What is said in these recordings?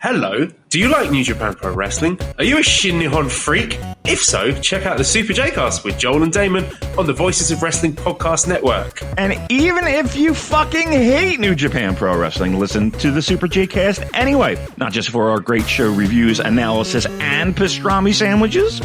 Hello, do you like New Japan Pro Wrestling? Are you a Shin Nihon freak? If so, check out the Super J-Cast with Joel and Damon on the Voices of Wrestling Podcast Network. And even if you fucking hate New Japan Pro Wrestling, listen to the Super J-Cast anyway. Not just for our great show reviews, analysis, and pastrami sandwiches,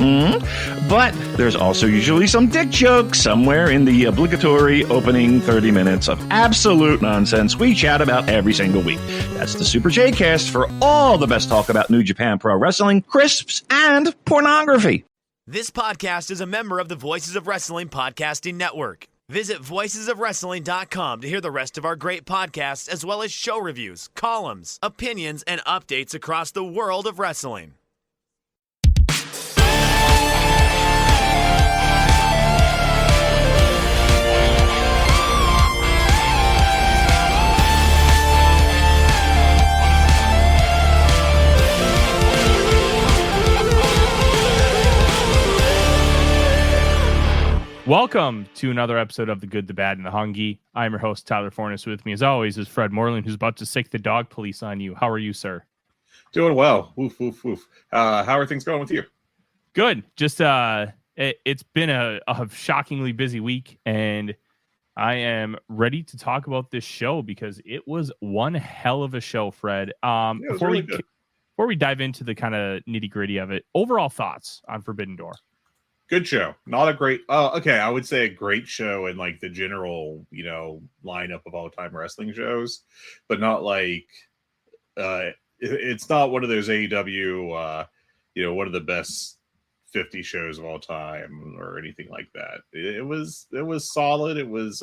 but there's also usually some dick jokes somewhere in the obligatory opening 30 minutes of absolute nonsense we chat about every single week. That's the Super J-Cast for all the best talk about New Japan Pro Wrestling, crisps, and pornography. This podcast is a member of the Voices of Wrestling Podcasting Network. Visit voicesofwrestling.com to hear the rest of our great podcasts, as well as show reviews, columns, opinions, and updates across the world of wrestling. Welcome to another episode of The Good, the Bad, and the Hungee. I'm your host, Tyler Fornes. With me, as always, is Fred Moreland, who's about to sick the dog police on you. How are you, sir? Doing well. Woof, woof, woof. How are things going with you? Good. Just it's been a shockingly busy week, and I am ready to talk about this show because it was one hell of a show, Fred. Before we dive into the kind of nitty gritty of it, overall thoughts on Forbidden Door. Good show. Not a great, I would say a great show in like the general, lineup of all time wrestling shows, but not like, it's not one of those AEW, one of the best 50 shows of all time or anything like that. It was solid. It was,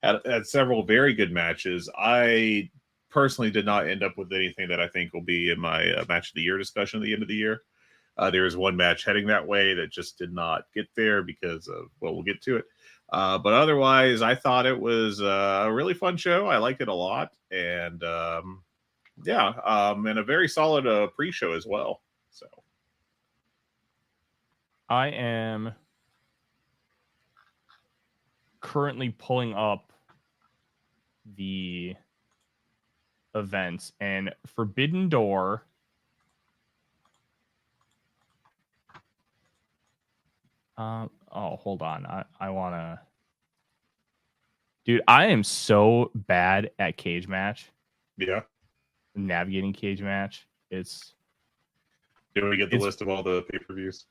had several very good matches. I personally did not end up with anything that I think will be in my match of the year discussion at the end of the year. There was one match heading that way that just did not get there because of, we'll get to it. But otherwise, I thought it was a really fun show. I liked it a lot. And and a very solid pre-show as well. So I am currently pulling up the events, and Forbidden Door hold on. I want to... Dude, I am so bad at cage match. Yeah. Navigating cage match. It's... Do we get the list of all the pay-per-views?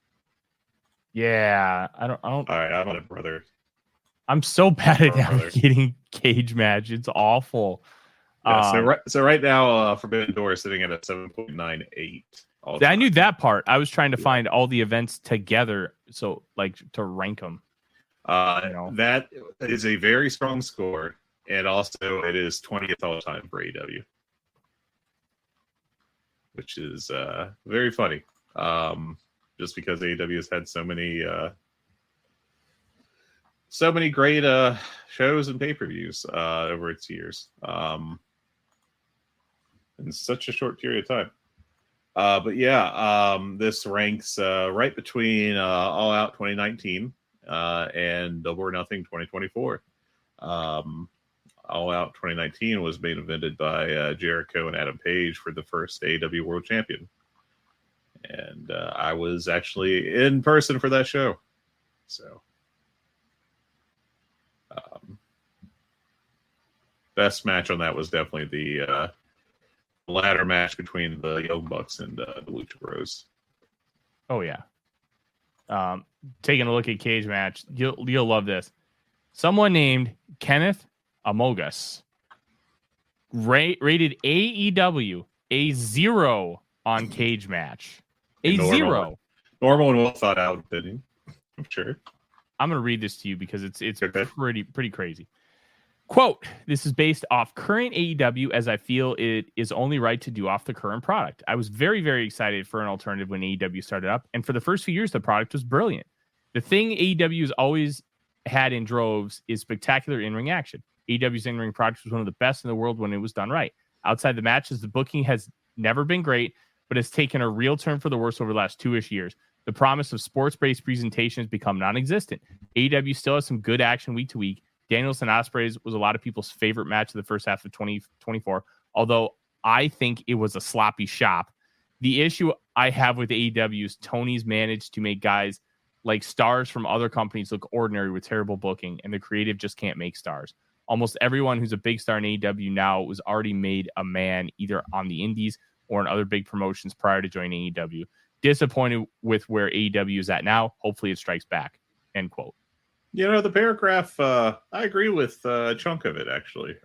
Yeah. I don't... All right, I'm on it, brother. I'm so bad at navigating cage match. It's awful. Yeah, so right now, Forbidden Door is sitting at a 7.98. I knew that part. I was trying to find all the events together, so like to rank them. That is a very strong score, and also it is 20th all time for AEW, which is very funny. Just because AEW has had so many great shows and pay-per-views over its years, in such a short period of time. This ranks right between All Out 2019 and Double or Nothing 2024. All Out 2019 was main evented by Jericho and Adam Page for the first AEW World Champion. And I was actually in person for that show. So, best match on that was definitely the ladder match between the Young Bucks and the Lucha Bros. Oh yeah. Taking a look at cage match, you'll love this. Someone named Kenneth Amogus rated AEW a 0 on cage match. A normal, 0. Normal and well thought out opinion. I'm sure. I'm gonna read this to you because it's okay. pretty crazy. Quote, this is based off current AEW as I feel it is only right to do off the current product. I was very, very excited for an alternative when AEW started up. And for the first few years, the product was brilliant. The thing AEW has always had in droves is spectacular in-ring action. AEW's in-ring product was one of the best in the world when it was done right. Outside the matches, the booking has never been great, but has taken a real turn for the worse over the last 2-ish years. The promise of sports-based presentation has become non-existent. AEW still has some good action week to week. Danielson Ospreay was a lot of people's favorite match of the first half of 2024, although I think it was a sloppy shop. The issue I have with AEW is Tony's managed to make guys like stars from other companies look ordinary with terrible booking, and the creative just can't make stars. Almost everyone who's a big star in AEW now was already made a man either on the indies or in other big promotions prior to joining AEW. Disappointed with where AEW is at now. Hopefully it strikes back. End quote. The paragraph, I agree with a chunk of it, actually.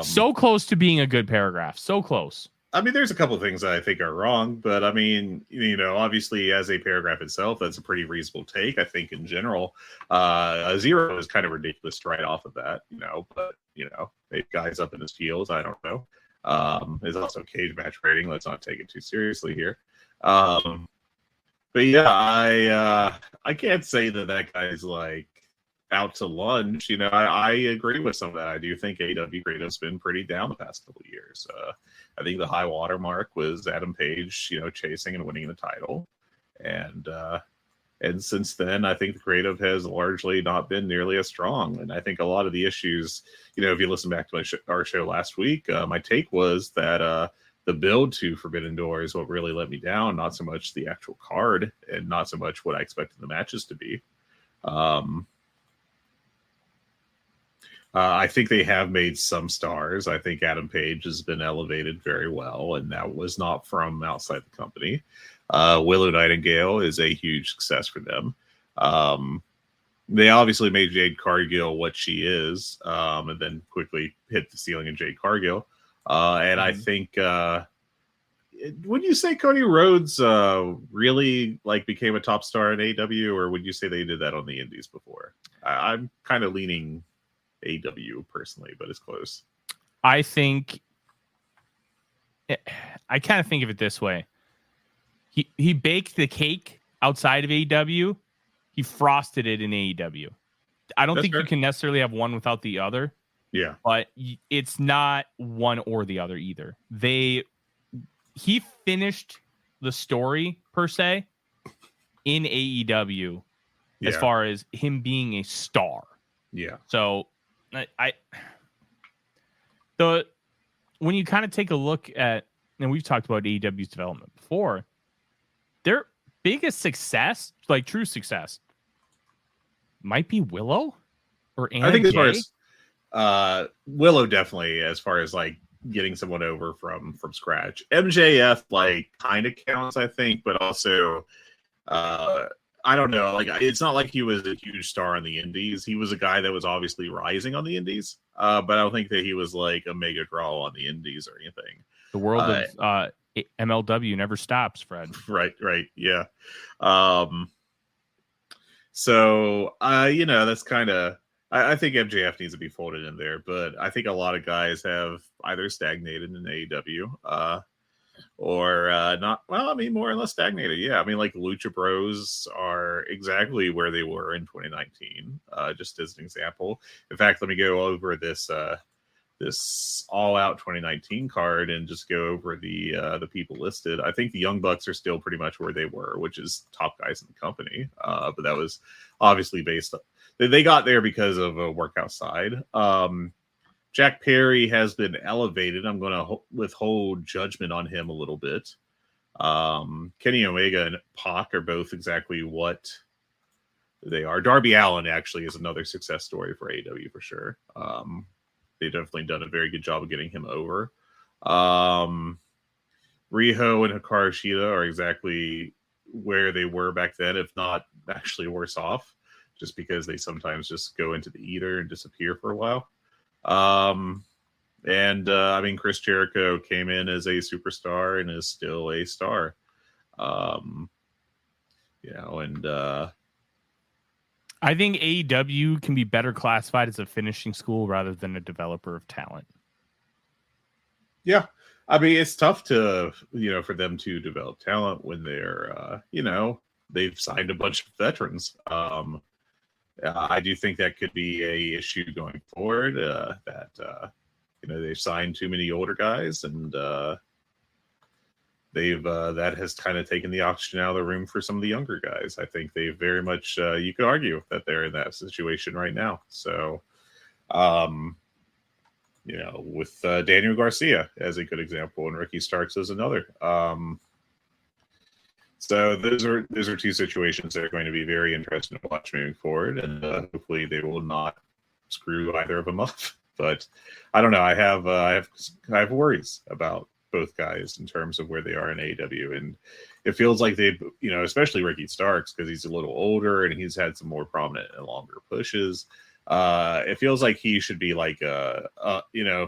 So close to being a good paragraph. So close. I mean, there's a couple of things that I think are wrong, but I mean, obviously as a paragraph itself, that's a pretty reasonable take. I think in general, a 0 is kind of ridiculous to write off of that, but, maybe guys up in his fields, I don't know. There's also cage match rating. Let's not take it too seriously here. But yeah, I can't say that guy's like out to lunch. I agree with some of that. I do think AEW creative's been pretty down the past couple of years. I think the high water mark was Adam Page, chasing and winning the title. And since then, I think the creative has largely not been nearly as strong. And I think a lot of the issues, if you listen back to our show last week, my take was that the build to Forbidden Door is what really let me down, not so much the actual card and not so much what I expected the matches to be. I think they have made some stars. I think Adam Page has been elevated very well, and that was not from outside the company. Willow Nightingale is a huge success for them. They obviously made Jade Cargill what she is, and then quickly hit the ceiling in Jade Cargill. And I think, would you say Cody Rhodes really became a top star in AEW, or would you say they did that on the Indies before? I'm kind of leaning AEW personally, but it's close. I kind of think of it this way. He baked the cake outside of AEW. He frosted it in AEW. I don't think you can necessarily have one without the other. Yeah. But it's not one or the other either. He finished the story per se in AEW as far as him being a star. Yeah. So when you kind of take a look at, and we've talked about AEW's development before, their biggest success, like true success, might be Willow or Anna. I think Jay. as far as Willow, definitely, as far as getting someone over from scratch. MJF kind of counts, I think, but also I don't know. It's not like he was a huge star on the Indies. He was a guy that was obviously rising on the Indies, but I don't think that he was a mega draw on the Indies or anything. The world of MLW never stops, Fred. Right, yeah. So that's kind of. I think MJF needs to be folded in there, but I think a lot of guys have either stagnated in AEW, or not. Well, I mean, more or less stagnated. Yeah, I mean, Lucha Bros are exactly where they were in 2019. Just as an example. In fact, let me go over this All Out 2019 card and just go over the people listed. I think the Young Bucks are still pretty much where they were, which is top guys in the company. But that was obviously based on. They got there because of a work outside. Jack Perry has been elevated. I'm going to withhold judgment on him a little bit. Kenny Omega and Pac are both exactly what they are. Darby Allin actually is another success story for AEW for sure. They've definitely done a very good job of getting him over. Riho and Hikaru Shida are exactly where they were back then, if not actually worse off, just because they sometimes just go into the ether and disappear for a while. I mean, Chris Jericho came in as a superstar and is still a star. I think AEW can be better classified as a finishing school rather than a developer of talent. Yeah. I mean, it's tough to, for them to develop talent when they're, they've signed a bunch of veterans. I do think that could be a issue going forward, that they've signed too many older guys, and they've that has kind of taken the oxygen out of the room for some of the younger guys. I think they very much you could argue that they're in that situation right now. So with Daniel Garcia as a good example, and Ricky Starks as another. So those are two situations that are going to be very interesting to watch moving forward, and hopefully they will not screw either of them up. But I don't know. I have worries about both guys in terms of where they are in AEW, and it feels like they, especially Ricky Starks, because he's a little older and he's had some more prominent and longer pushes. It feels like he should be like if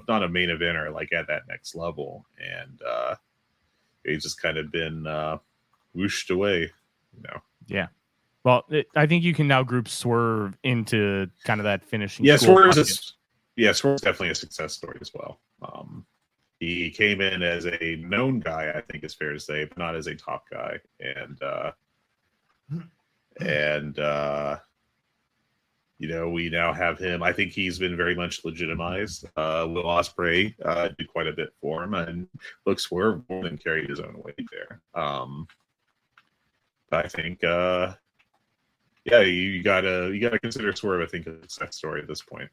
not a main eventer, like at that next level, and he's just kind of been whooshed away. Yeah. Well, I think you can now group Swerve into kind of that finishing. Yeah, Swerve's definitely a success story as well. He came in as a known guy, I think it's fair to say, but not as a top guy. And we now have him. I think he's been very much legitimized. Will Ospreay did quite a bit for him, and Swerve more than carried his own weight there. I think, you gotta consider Swerve, I think, a success story at this point.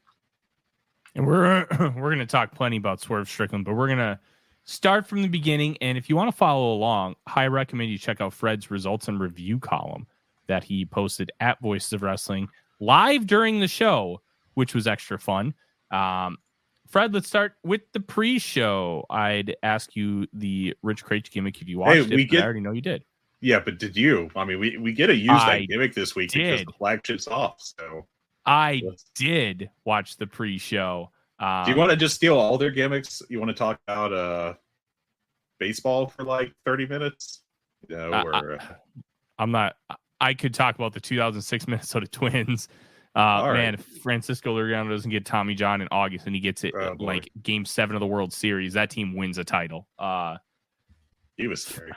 And we're going to talk plenty about Swerve Strickland, but we're going to start from the beginning. And if you want to follow along, I recommend you check out Fred's results and review column that he posted at Voices of Wrestling live during the show, which was extra fun. Fred, let's start with the pre-show. I'd ask you the Rich Craich gimmick if you watched it. I already know you did. Yeah, but did you? I mean, we get to use that gimmick this week because the flagship's off. So I did watch the pre-show. Do you want to just steal all their gimmicks? You want to talk about baseball for like 30 minutes? I'm not. I could talk about the 2006 Minnesota Twins. Man, if Francisco Liriano doesn't get Tommy John in August and he gets it like Game 7 of the World Series, that team wins a title. He was scary.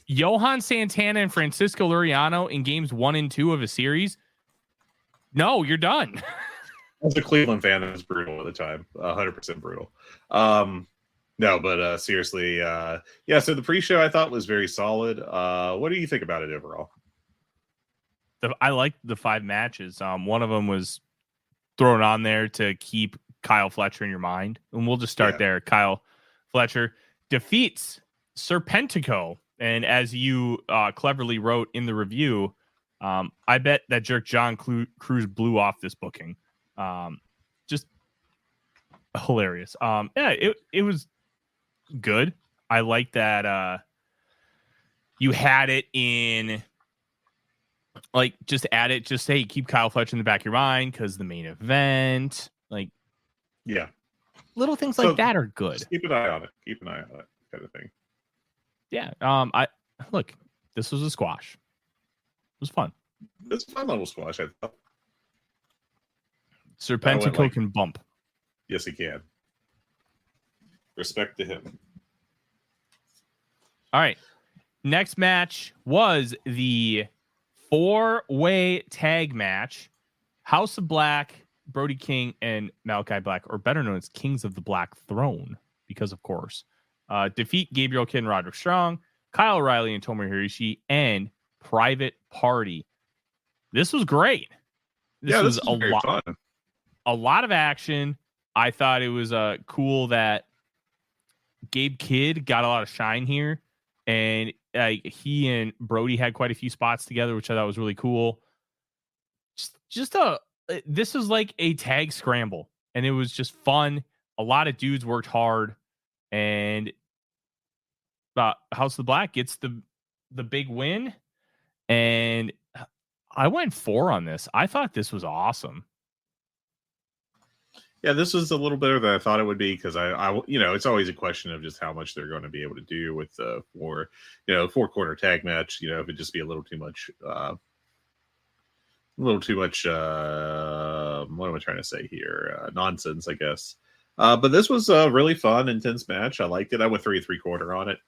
Johan Santana and Francisco Liriano in Games 1 and 2 of a series. No, you're done. As a Cleveland fan, it was brutal at the time. 100% brutal. Seriously, so the pre-show I thought was very solid. What do you think about it overall? I liked the 5 matches. One of them was thrown on there to keep Kyle Fletcher in your mind. And we'll just start there. Kyle Fletcher defeats Serpentico. And as you cleverly wrote in the review, I bet that jerk John Cruz blew off this booking. Just hilarious. It was good. I like that you had it in, like, just add it, just say keep Kyle Fletcher in the back of your mind because the main event, little things like that are good. Keep an eye on it. Keep an eye on it, kind of thing. Yeah. This was a squash. It was fun. It's a fun little squash, I thought. Serpentico can bump. Yes, he can. Respect to him. All right. Next match was the 4-way tag match. House of Black, Brody King, and Malachi Black, or better known as Kings of the Black Throne, because of course, defeat Gabriel Kidd and Roderick Strong, Kyle O'Reilly and Tomohiro Ishii, and Private Party. This was great. This was fun. A lot of action. I thought it was cool that Gabe Kidd got a lot of shine here, and he and Brody had quite a few spots together, which I thought was really cool. This was like a tag scramble, and it was just fun. A lot of dudes worked hard, and House of the Black gets the big win. And I went 4 on this. I thought this was awesome. Yeah, this was a little better than I thought it would be because I it's always a question of just how much they're going to be able to do with the 4-quarter tag match. If it'd just be a little too much. What am I trying to say here? Nonsense, I guess. But this was a really fun, intense match. I liked it. I went 3 3/4 on it.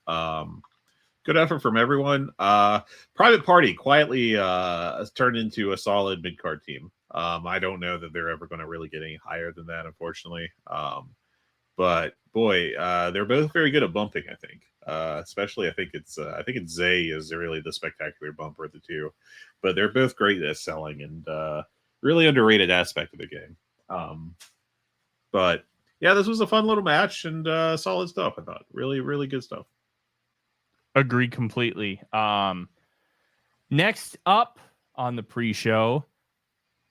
Good effort from everyone. Private Party quietly turned into a solid mid-card team. I don't know that they're ever going to really get any higher than that, unfortunately. But boy, they're both very good at bumping, I think. Especially I think it's Zay is really the spectacular bumper of the two. But they're both great at selling and really underrated aspect of the game. But yeah, this was a fun little match and solid stuff. I thought really, really good stuff. Agree completely. Next up on the pre-show,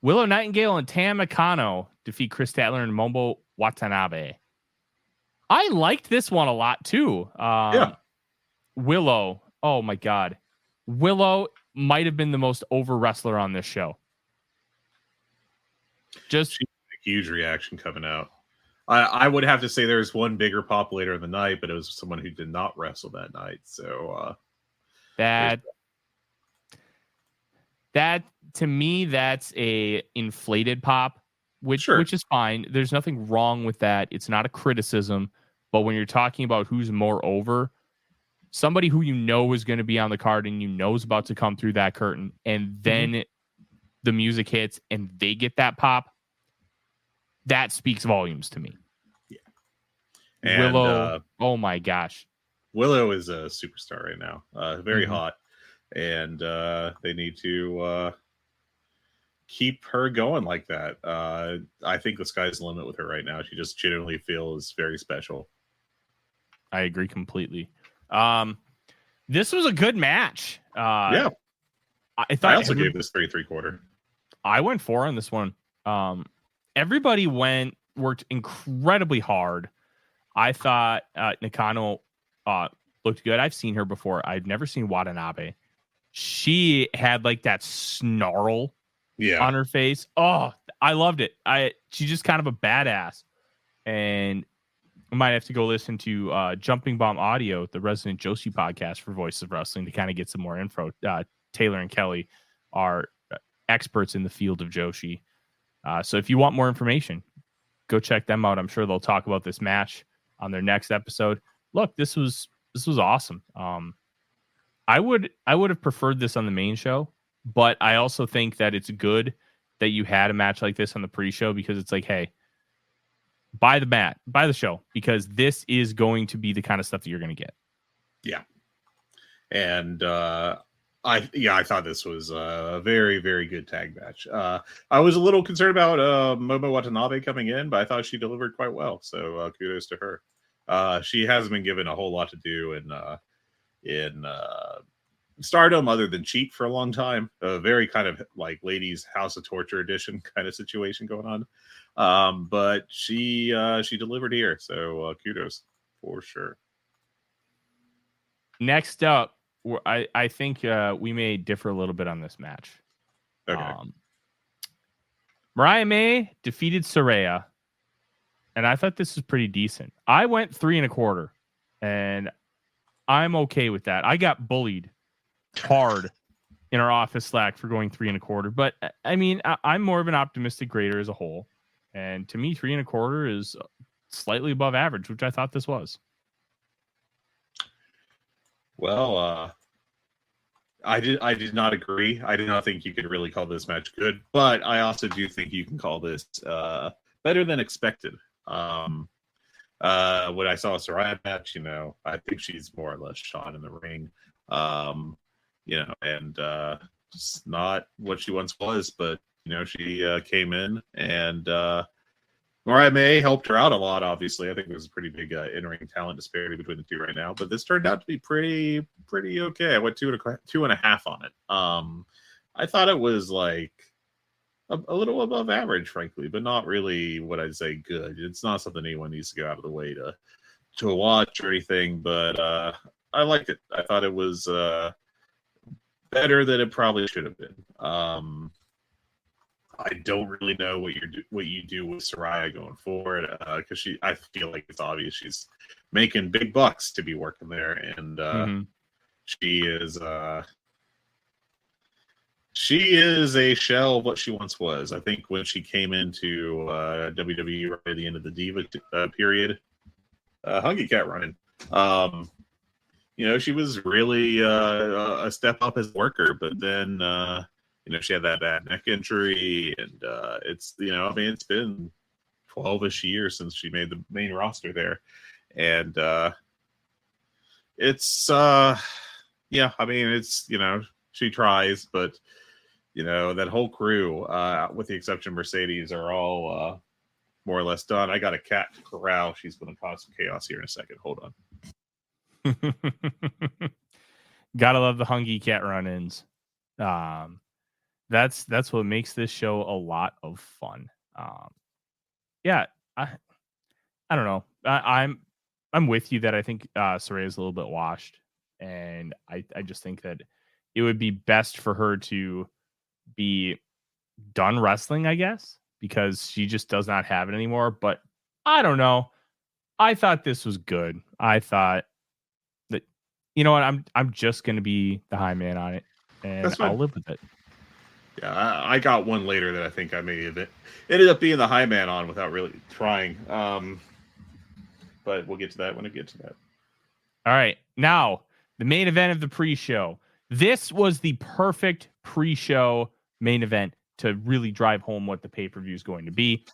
Willow Nightingale and Tam Nakano defeat Chris Statler and Momo Watanabe. I liked this one a lot too. Willow, oh my God. Willow might have been the most over wrestler on this show. Just a huge reaction coming out. I would have to say there's one bigger pop later in the night, but it was someone who did not wrestle that night. So that to me, that's a inflated pop, which is fine. There's nothing wrong with that. It's not a criticism. But when you're talking about who's more over, somebody who you know is going to be on the card and you know is about to come through that curtain, and then the music hits and they get that pop, that speaks volumes to me. Yeah. And, Willow, oh my gosh. Willow is a superstar right now. Very hot. And they need to keep her going like that. I think the sky's the limit with her right now. She just genuinely feels very special. I agree completely. This was a good match. Yeah. I also gave this 3.75. I went 4 on this one. Everybody worked incredibly hard. I thought Nakano looked good. I've seen her before. I've never seen Watanabe. She had like that snarl on her face. Oh, I loved it. She's just kind of a badass. And I might have to go listen to Jumping Bomb Audio, the Resident Joshi podcast for Voices of Wrestling, to kind of get some more info. Taylor and Kelly are experts in the field of Joshi. So if you want more information, go check them out. I'm sure they'll talk about this match on their next episode. Look, this was awesome. I would have preferred this on the main show, but I also think that it's good that you had a match like this on the pre-show, because it's like, hey, buy the show, because this is going to be the kind of stuff that you're going to get. Yeah. And I thought this was a very, very good tag match. I was a little concerned about Momo Watanabe coming in, but I thought she delivered quite well. So kudos to her. She hasn't been given a whole lot to do in Stardom other than cheat for a long time. A very kind of like ladies' House of Torture edition kind of situation going on. But she delivered here. So kudos for sure. Next up, I think we may differ a little bit on this match. Okay. Mariah May defeated Saraya, and I thought this was pretty decent. I went 3.25, and I'm okay with that. I got bullied hard in our office Slack for going 3.25, but I mean, I'm more of an optimistic grader as a whole, and to me, 3.25 is slightly above average, which I thought this was. Well, I did not agree. I did not think you could really call this match good, but I also do think you can call this better than expected. When I saw a Saraya match, I think she's more or less shot in the ring, and just not what she once was, but she came in, and Mariah May helped her out a lot, obviously. I think there's a pretty big in-ring talent disparity between the two right now, but this turned out to be pretty okay. I went 2.5 on it. I thought it was like a little above average, frankly, but not really what I'd say good. It's not something anyone needs to go out of the way to watch or anything, but I liked it. I thought it was better than it probably should have been. I don't really know what you do with Saraya going forward, because I feel like it's obvious she's making big bucks to be working there, and she is a shell of what she once was. I think when she came into WWE right at the end of the Diva period, Hungee kept running. She was really a step up as a worker, but then she had that bad neck injury, and it's been 12-ish years since she made the main roster there, and she tries, but that whole crew, with the exception of Mercedes, are all more or less done. I got a cat to corral. She's going to cause some chaos here in a second. Hold on. Gotta love the Hungee cat run-ins. That's what makes this show a lot of fun. Yeah, I don't know. I'm with you that I think Saraya is a little bit washed, and I just think that it would be best for her to be done wrestling, I guess, because she just does not have it anymore. But I don't know. I thought this was good. I thought that, you know what, I'm just gonna be the high man on it, and I'll live with it. Yeah, I got one later that I think I may have ended up being the high man on without really trying. But we'll get to that when I get to that. All right. Now, the main event of the pre-show. This was the perfect pre-show main event to really drive home what the pay-per-view is going to be.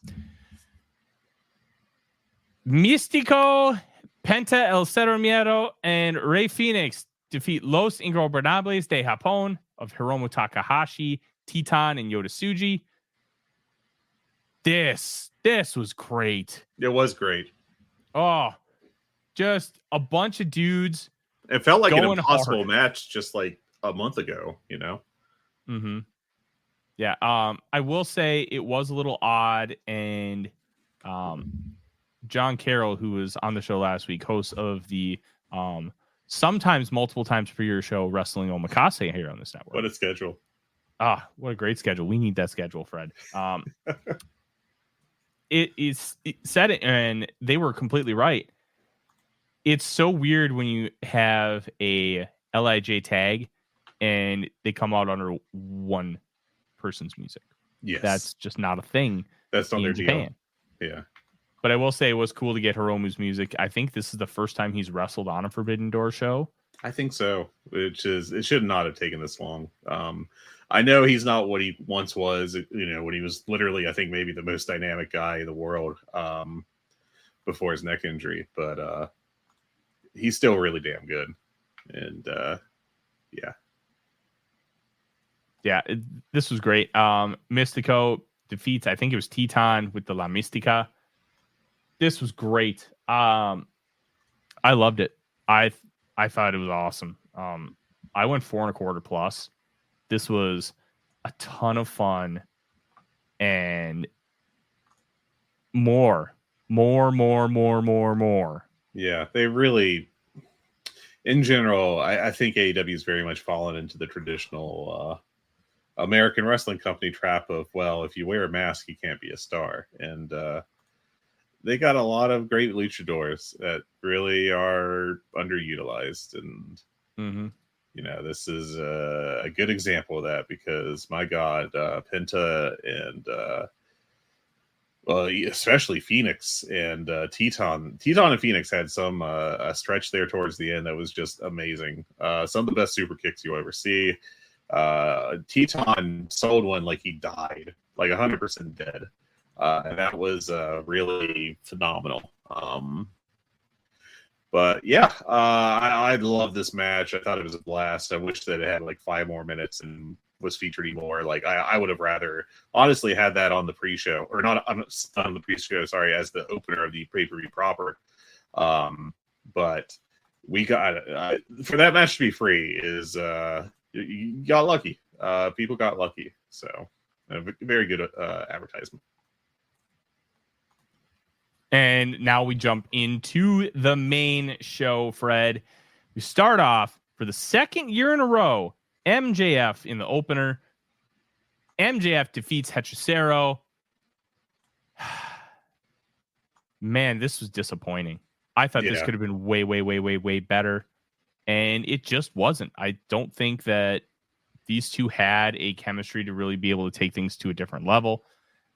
Místico, Penta El Cero Miedo, and Rey Fénix defeat Los Ingobernables de Japón of Hiromu Takahashi, Titan, and Yota Tsuji. This was great. It was great. Oh, just a bunch of dudes. It felt like an impossible match just like a month ago, you know? Mm-hmm. Yeah. I will say it was a little odd, and John Carroll, who was on the show last week, host of the sometimes multiple times per year show Wrestling Omakase here on this network. What a schedule. What a great schedule. We need that schedule, Fred. It said it, and they were completely right. It's so weird when you have a LIJ tag and they come out under one person's music. Yes. That's just not a thing. That's not their Japan. Deal. Yeah. But I will say it was cool to get Hiromu's music. I think this is the first time he's wrestled on a Forbidden Door show. I think so. It should not have taken this long. I know he's not what he once was, you know, when he was literally, I think, maybe the most dynamic guy in the world before his neck injury. But he's still really damn good. And yeah. Yeah, this was great. Místico defeats, I think it was Titan with the La Mística. This was great. I loved it. I thought it was awesome. I went 4.25 plus. This was a ton of fun, and more. Yeah, they really, in general, I think AEW has very much fallen into the traditional American wrestling company trap of, well, if you wear a mask, you can't be a star. And they got a lot of great luchadors that really are underutilized. And, you know, this is a good example of that because, my God, Penta and, well, especially Phoenix and Teton and Phoenix had some a stretch there towards the end that was just amazing. Some of the best super kicks you'll ever see. Teton sold one like he died, like 100% dead. And that was really phenomenal. But yeah, I love this match. I thought it was a blast. I wish that it had like 5 more minutes and was featured more. Like I would have rather honestly had that on the pre-show, or not on the pre-show, sorry, as the opener of the pay-per-view proper. But we got for that match to be free is you got lucky. People got lucky. So very good advertisement. And now we jump into the main show, Fred. We start off for the second year in a row, MJF in the opener. MJF defeats Hechicero. Man, this was disappointing. I thought this could have been way better. And it just wasn't. I don't think that these two had a chemistry to really be able to take things to a different level.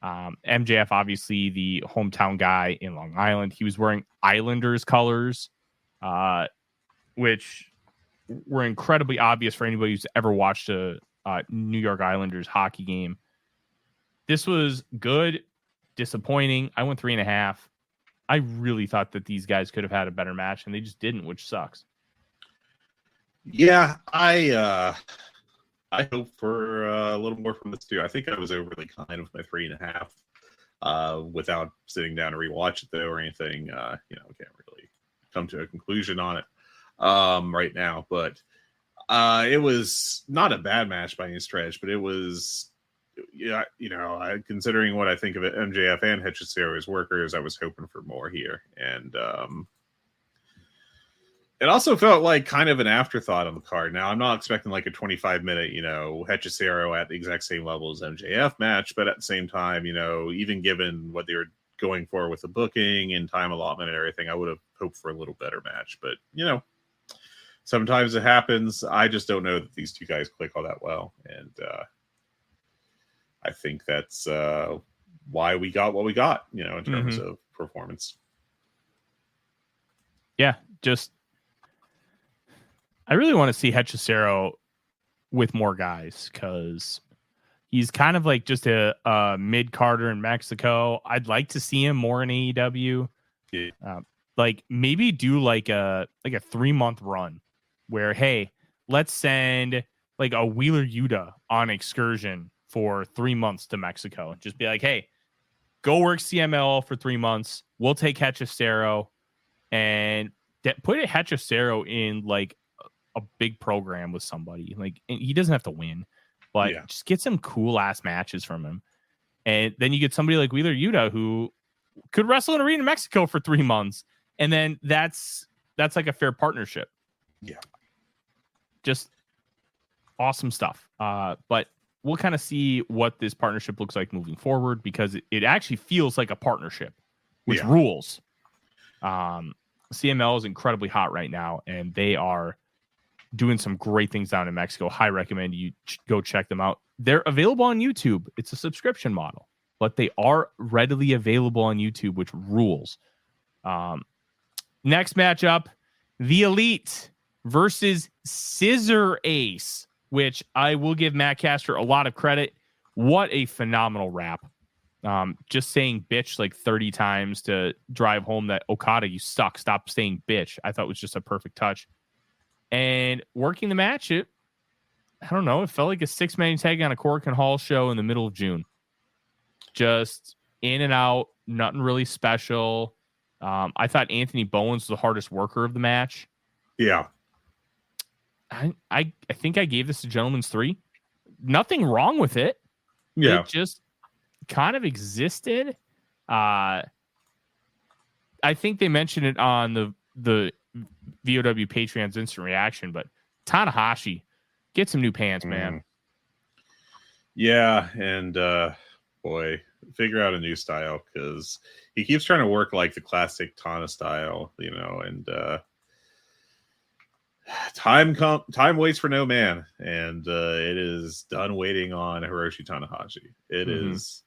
MJF, obviously the hometown guy in Long Island. He was wearing Islanders colors, which were incredibly obvious for anybody who's ever watched a New York Islanders hockey game. This was good, disappointing. I went 3.5. I really thought that these guys could have had a better match, and they just didn't, which sucks. Yeah, I hope for a little more from this too. I think I was overly kind with my 3.5. without sitting down to rewatch it though or anything. Can't really come to a conclusion on it right now. But it was not a bad match by any stretch, but it was, considering what I think of it, MJF and Hechisero's workers, I was hoping for more here. And it also felt like kind of an afterthought on the card. Now, I'm not expecting like a 25-minute, Hechicero at the exact same level as MJF match, but at the same time, even given what they were going for with the booking and time allotment and everything, I would have hoped for a little better match. But, sometimes it happens. I just don't know that these two guys click all that well. And I think that's why we got what we got, in terms of performance. Yeah, I really want to see Hechicero with more guys because he's kind of like just a mid-carder in Mexico. I'd like to see him more in AEW. Yeah. Like maybe do like a 3-month run where, hey, let's send like a Wheeler Yuta on excursion for 3 months to Mexico and just be like, hey, go work CMLL for 3 months. We'll take Hechicero and put a Hechicero in like a big program with somebody. Like, and he doesn't have to win, but just get some cool ass matches from him. And then you get somebody like Wheeler Yuta who could wrestle in arena in Mexico for 3 months. And then that's like a fair partnership. Yeah. Just awesome stuff. But we'll kind of see what this partnership looks like moving forward because it actually feels like a partnership, which rules. CML is incredibly hot right now, and they are doing some great things down in Mexico. High recommend you go check them out. They're available on YouTube. It's a subscription model, but they are readily available on YouTube, which rules. Next matchup, The Elite versus Scissor Ace, which I will give Matt Caster a lot of credit. What a phenomenal rap. Just saying bitch like 30 times to drive home that Okada, you suck. Stop saying bitch. I thought it was just a perfect touch. And working the match, I don't know, it felt like a 6-man tag on a Korakuen Hall show in the middle of June. Just in and out, nothing really special. I thought Anthony Bowens was the hardest worker of the match. Yeah. I think I gave this a gentleman's 3. Nothing wrong with it. Yeah. It just kind of existed. I think they mentioned it on the VOW Patreon's instant reaction, but Tanahashi, get some new pants, man. Yeah, and boy, figure out a new style because he keeps trying to work like the classic Tana style, and time waits for no man, and it is done waiting on Hiroshi Tanahashi. It is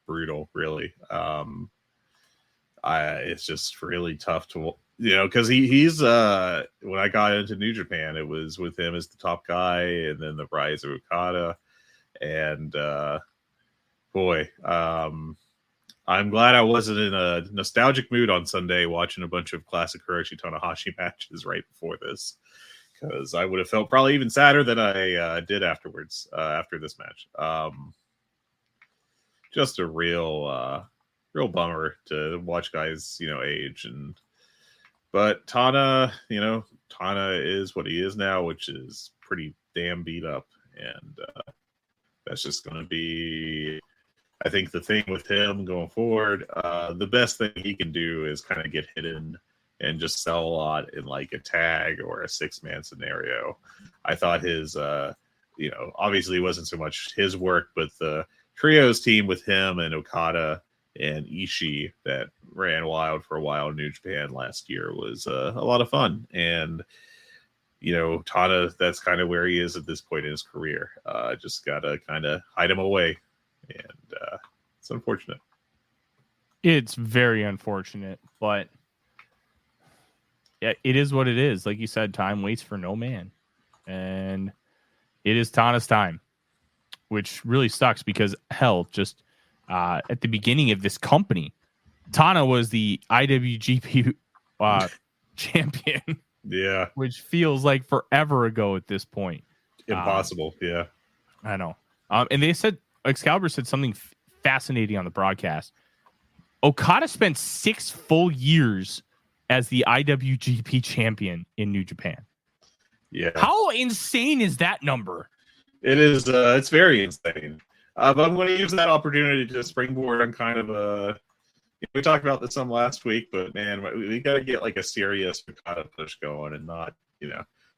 brutal, really. It's just really tough to, because he's when I got into New Japan, it was with him as the top guy, and then the rise of Okada, and I'm glad I wasn't in a nostalgic mood on Sunday watching a bunch of classic Hiroshi Tanahashi matches right before this, because I would have felt probably even sadder than I did afterwards after this match. Just a real bummer to watch guys, age. But Tana is what he is now, which is pretty damn beat up. And that's just going to be, I think, the thing with him going forward. The best thing he can do is kind of get hidden and just sell a lot in like a tag or a 6-man scenario. I thought his, obviously it wasn't so much his work, but the trios team with him and Okada and Ishii that ran wild for a while in New Japan last year was a lot of fun. And, Tana, that's kind of where he is at this point in his career. Just got to kind of hide him away. And it's unfortunate. It's very unfortunate, but yeah, it is what it is. Like you said, time waits for no man. And it is Tana's time, which really sucks because, hell, just at the beginning of this company, Tana was the IWGP champion. Yeah. Which feels like forever ago at this point. Impossible. Yeah. I know. And they said, Excalibur said something fascinating on the broadcast Okada spent 6 full years as the IWGP champion in New Japan. Yeah. How insane is that number? It is. It's very insane. But I'm going to use that opportunity to springboard on kind of a. We talked about this some last week, but man, we got to get like a serious Okada push going, and not,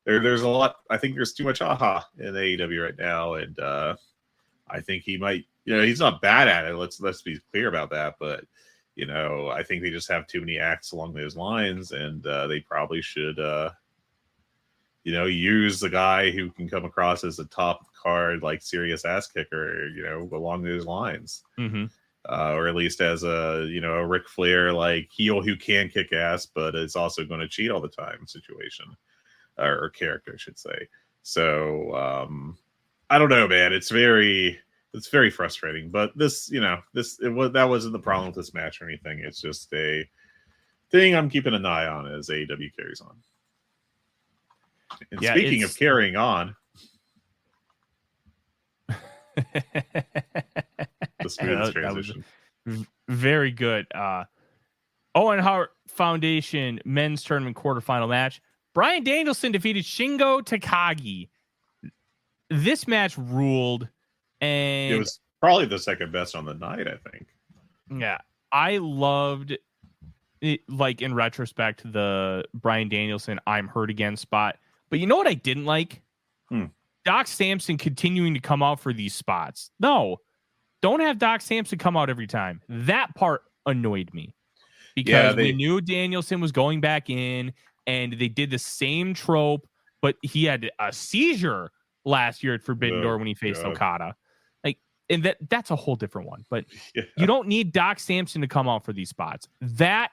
there's a lot. I think there's too much aha in AEW right now, and I think he might. He's not bad at it. Let's be clear about that, but I think they just have too many acts along those lines, and they probably should. Use the guy who can come across as a top card, like serious ass kicker, along those lines. Mm-hmm. Or at least as a Ric Flair like heel who can kick ass, but is also going to cheat all the time situation, or character, I should say. So I don't know, man. It's very frustrating. But that wasn't the problem with this match or anything. It's just a thing I'm keeping an eye on as AEW carries on. And speaking of carrying on, the smooth transition. Very good. Owen Hart Foundation men's tournament quarterfinal match. Bryan Danielson defeated Shingo Takagi. This match ruled, and it was probably the second best on the night, I think. Yeah, I loved it, like in retrospect, the Bryan Danielson "I'm hurt again" spot. But you know what I didn't like? Doc Samson continuing to come out for these spots. No, don't have Doc Samson come out every time. That part annoyed me because we knew Danielson was going back in, and they did the same trope, but he had a seizure last year at Forbidden Door when he faced Okada. And that's a whole different one. But you don't need Doc Samson to come out for these spots. That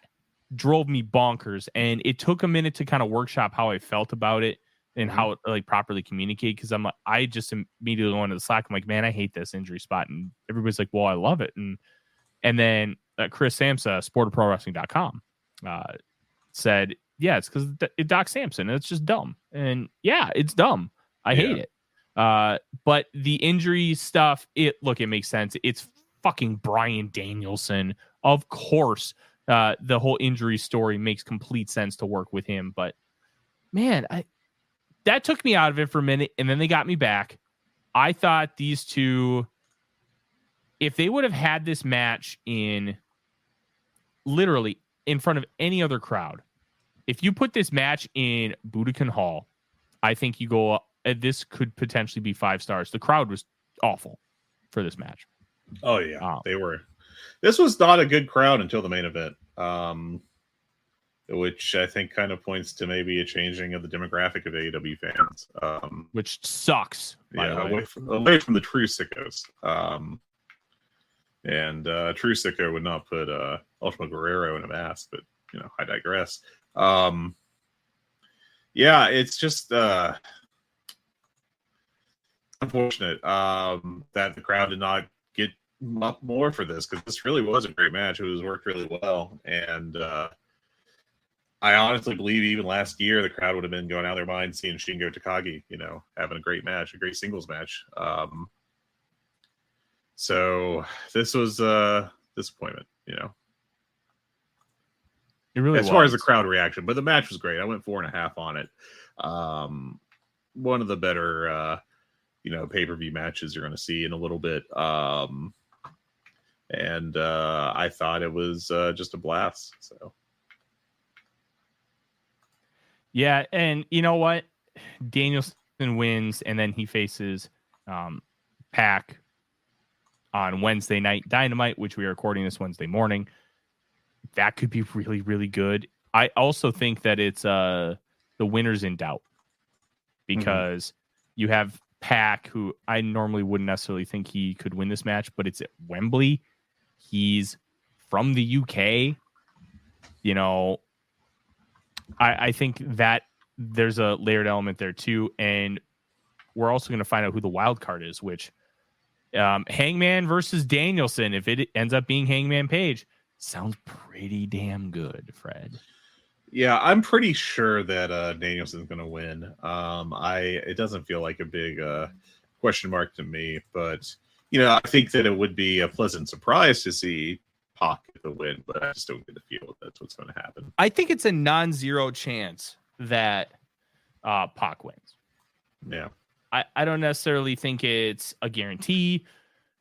drove me bonkers, and it took a minute to kind of workshop how I felt about it and how it properly communicate, because I just immediately went to the Slack. I'm like, man, I hate this injury spot, and everybody's like, well, I love it. And then Chris Samsa, sportofprowrestling.com, said, yeah, it's because Doc Samson, and it's just dumb. And yeah, it's dumb. I hate it. But the injury stuff, it makes sense. It's fucking Bryan Danielson. Of course, the whole injury story makes complete sense to work with him. But man, that took me out of it for a minute, and then they got me back. I thought these two, if they would have had this match literally in front of any other crowd, if you put this match in Budokan Hall, I think you go up. This could potentially be 5 stars. The crowd was awful for this match. Oh yeah, they were. This was not a good crowd until the main event, which I think kind of points to maybe a changing of the demographic of AEW fans, which sucks. Away from the true sickos. And true sicko would not put Ultimo Guerrero in a mask, but I digress. Yeah, it's just unfortunate that the crowd did not get up more for this, because this really was a great match. It was worked really well, and I honestly believe even last year the crowd would have been going out of their mind seeing Shingo Takagi, having a great match, a great singles match. So this was a disappointment, It really as far as the crowd reaction, but the match was great. I went 4.5 on it. One of the better pay-per-view matches you're going to see in a little bit. And I thought it was just a blast. So, yeah. And you know what? Danielson wins, and then he faces Pac on Wednesday night Dynamite, which we are recording this Wednesday morning. That could be really, really good. I also think that it's the winner's in doubt, because you have Pac, who I normally wouldn't necessarily think he could win this match, but it's at Wembley. He's from the UK. I think that there's a layered element there too. And we're also going to find out who the wild card is, which Hangman versus Danielson, if it ends up being Hangman Page, sounds pretty damn good, Fred. Yeah, I'm pretty sure that Danielson's going to win. It doesn't feel like a big question mark to me, but I think that it would be a pleasant surprise to see Pac get the win, but I just don't get the feel that that's what's going to happen. I think it's a non-zero chance that Pac wins. Yeah. I don't necessarily think it's a guarantee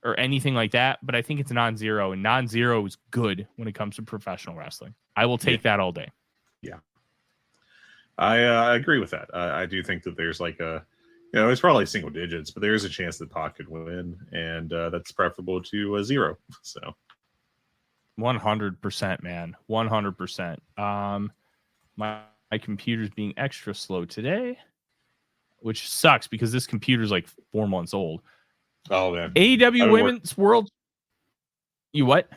or anything like that, but I think it's non-zero, and non-zero is good when it comes to professional wrestling. I will take that all day. Yeah. I agree with that. I do think that there's like it's probably single digits, but there's a chance that Pac could win, and that's preferable to 0. So 100%, man. 100%. My computer's being extra slow today, which sucks because this computer's like 4 months old. Oh, man. AEW Women's World. You what?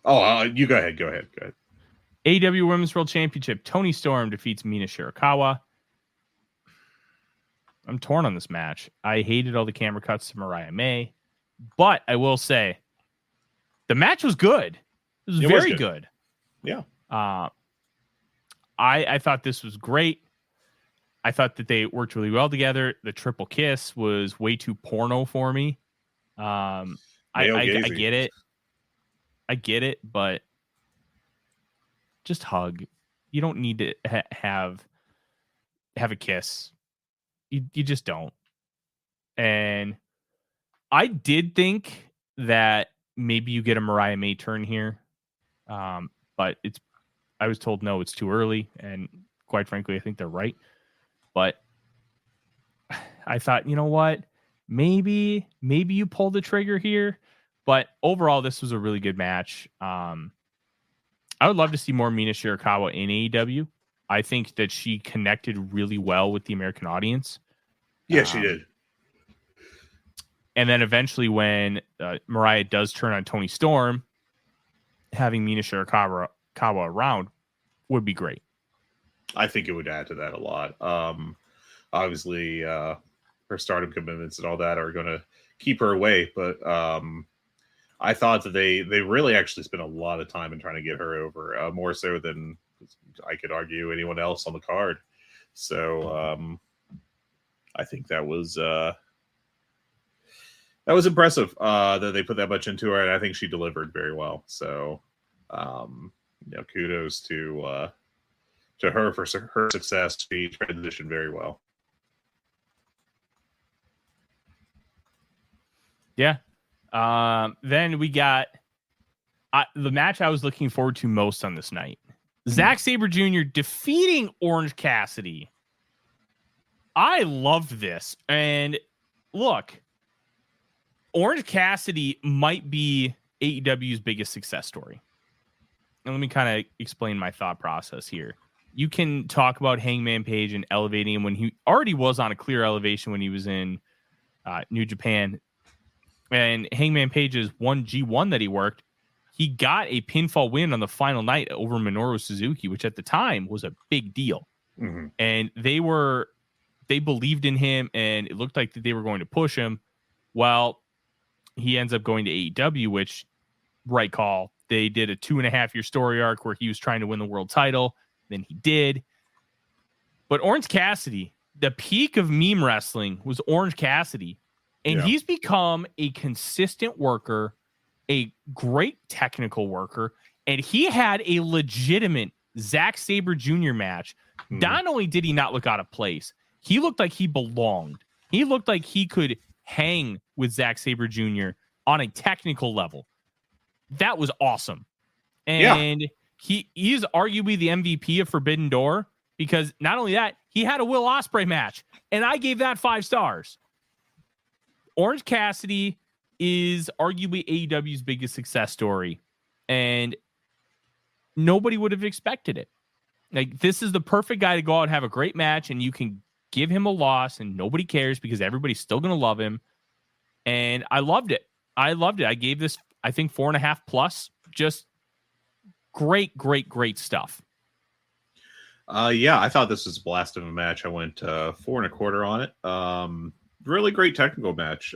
Oh, you go ahead. Go ahead. AEW Women's World Championship. Toni Storm defeats Mina Shirakawa. I'm torn on this match. I hated all the camera cuts to Mariah May, but I will say the match was good. It was very good. Yeah. I thought this was great. I thought that they worked really well together. The triple kiss was way too porno for me. I get it. I get it, but just hug. You don't need to have a kiss. You just don't. And I did think that maybe you get a Mariah May turn here. But I was told, no, it's too early. And quite frankly, I think they're right. But I thought, you know what? Maybe you pull the trigger here. But overall, this was a really good match. I would love to see more Mina Shirakawa in AEW. I think that she connected really well with the American audience. Yeah, she did. And then eventually when Mariah does turn on Toni Storm, having Mina Shirakawa around would be great. I think it would add to that a lot. Obviously, her stardom commitments and all that are going to keep her away. But I thought that they really actually spent a lot of time in trying to get her over, more so than I could argue anyone else on the card. So I think that was impressive that they put that much into her, and I think she delivered very well. So kudos to her for her success. She transitioned very well. Yeah. Then we got the match I was looking forward to most on this night. Zack Sabre Jr. defeating Orange Cassidy. I loved this. And look, Orange Cassidy might be AEW's biggest success story. And let me kind of explain my thought process here. You can talk about Hangman Page and elevating him when he already was on a clear elevation when he was in New Japan. And Hangman Page's 1G1 that he worked, he got a pinfall win on the final night over Minoru Suzuki, which at the time was a big deal. Mm-hmm. And they believed in him, and it looked like that they were going to push him. Well, he ends up going to AEW, which, right call, they did a 2.5-year story arc where he was trying to win the world title. Then he did. But Orange Cassidy, the peak of meme wrestling was Orange Cassidy. And he's become a consistent worker, a great technical worker, and he had a legitimate Zack Sabre Jr. match. Not only did he not look out of place, he looked like he belonged. He looked like he could hang with Zack Sabre Jr. on a technical level. That was awesome. And he is arguably the MVP of Forbidden Door, because not only that, he had a Will Ospreay match, and I gave that 5 stars. Orange Cassidy is arguably AEW's biggest success story, and nobody would have expected it. Like, this is the perfect guy to go out and have a great match, and you can give him a loss, and nobody cares because everybody's still going to love him. And I loved it. I gave this, I think, 4.5 plus. Just great stuff. I thought this was a blast of a match. I went 4.25 on it. Really great technical match.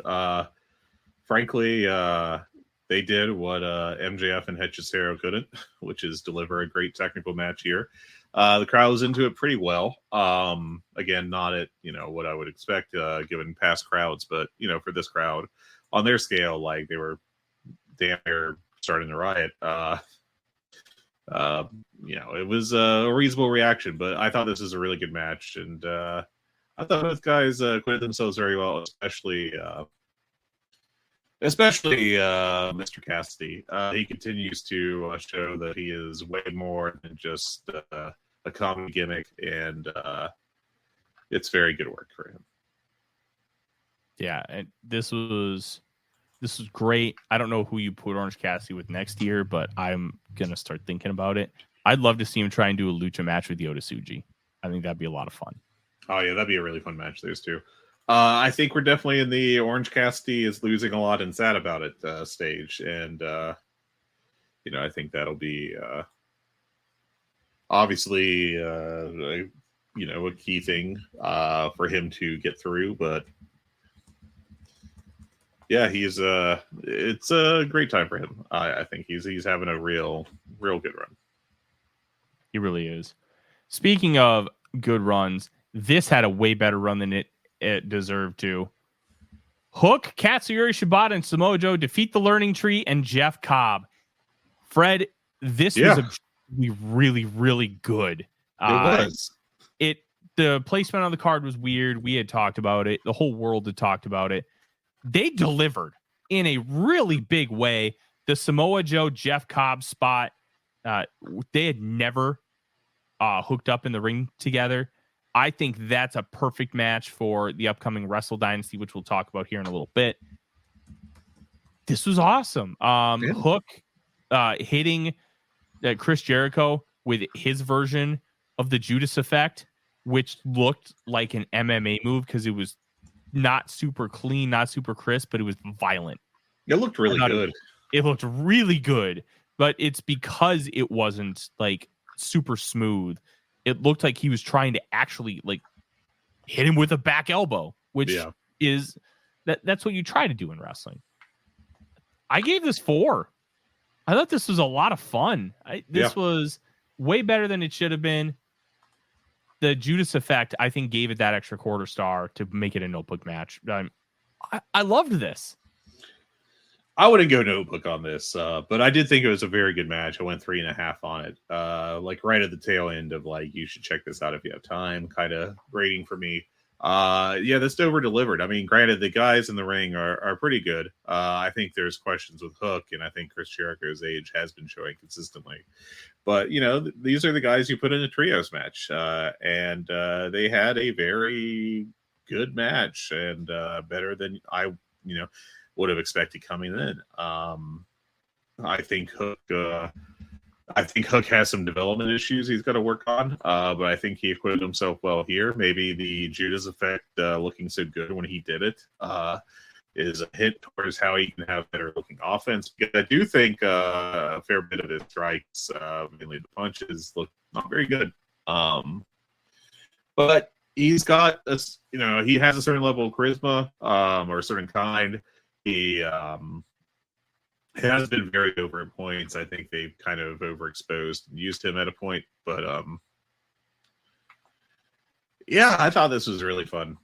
Frankly, they did what MJF and Hechicero couldn't, which is deliver a great technical match here. The crowd was into it pretty well. Again, not at what I would expect given past crowds, but for this crowd on their scale, like they were damn near starting to riot. It was a reasonable reaction, but I thought this was a really good match, and I thought both guys acquitted themselves very well, especially Mr. Cassidy. He continues to show that he is way more than just a comedy gimmick, and it's very good work for him. Yeah, and this was great. I don't know who you put Orange Cassidy with next year, but I'm gonna start thinking about it. I'd love to see him try and do a lucha match with Yota Tsuji. I think that'd be a lot of fun. Oh yeah, that'd be a really fun match. Those two. I think we're definitely in the Orange Cassidy is losing a lot and sad about it stage, and I think that'll be obviously a key thing for him to get through, but. Yeah, it's a great time for him. I think he's having a real good run. He really is. Speaking of good runs, this had a way better run than it deserved to. Hook, Katsuyori Shibata, and Samoa Joe defeat the Learning Tree and Jeff Cobb. Fred, this was really, really good. It was. The placement on the card was weird. We had talked about it. The whole world had talked about it. They delivered in a really big way. The Samoa Joe, Jeff Cobb spot, they had never hooked up in the ring together. I think that's a perfect match for the upcoming Wrestle Dynasty, which we'll talk about here in a little bit. This was awesome. Hook hitting Chris Jericho with his version of the Judas Effect, which looked like an MMA move because it was not super clean, not super crisp, but it was violent. It looked really good. It looked really good, but it's because it wasn't like super smooth. It looked like he was trying to actually like hit him with a back elbow, which is that's what you try to do in wrestling. I gave this 4. I thought this was a lot of fun. This was way better than it should have been. The Judas Effect, I think, gave it that extra quarter star to make it a notebook match. I loved this. I wouldn't go notebook on this, but I did think it was a very good match. I went 3.5 on it. Like right at the tail end of like, you should check this out if you have time, kind of rating for me. This over delivered. I mean, granted, the guys in the ring are pretty good. I think there's questions with Hook, and I think Chris Jericho's age has been showing consistently. But these are the guys you put in a trios match, and they had a very good match, and better than I would have expected coming in. I think Hook has some development issues he's got to work on, but I think he acquitted himself well here. Maybe the Judas Effect looking so good when he did it is a hint towards how he can have better looking offense. Because I do think a fair bit of his strikes, mainly the punches, look not very good. But he's got he has a certain level of charisma or a certain kind. He has been very over at points. I think they've kind of overexposed and used him at a point, but I thought this was really fun.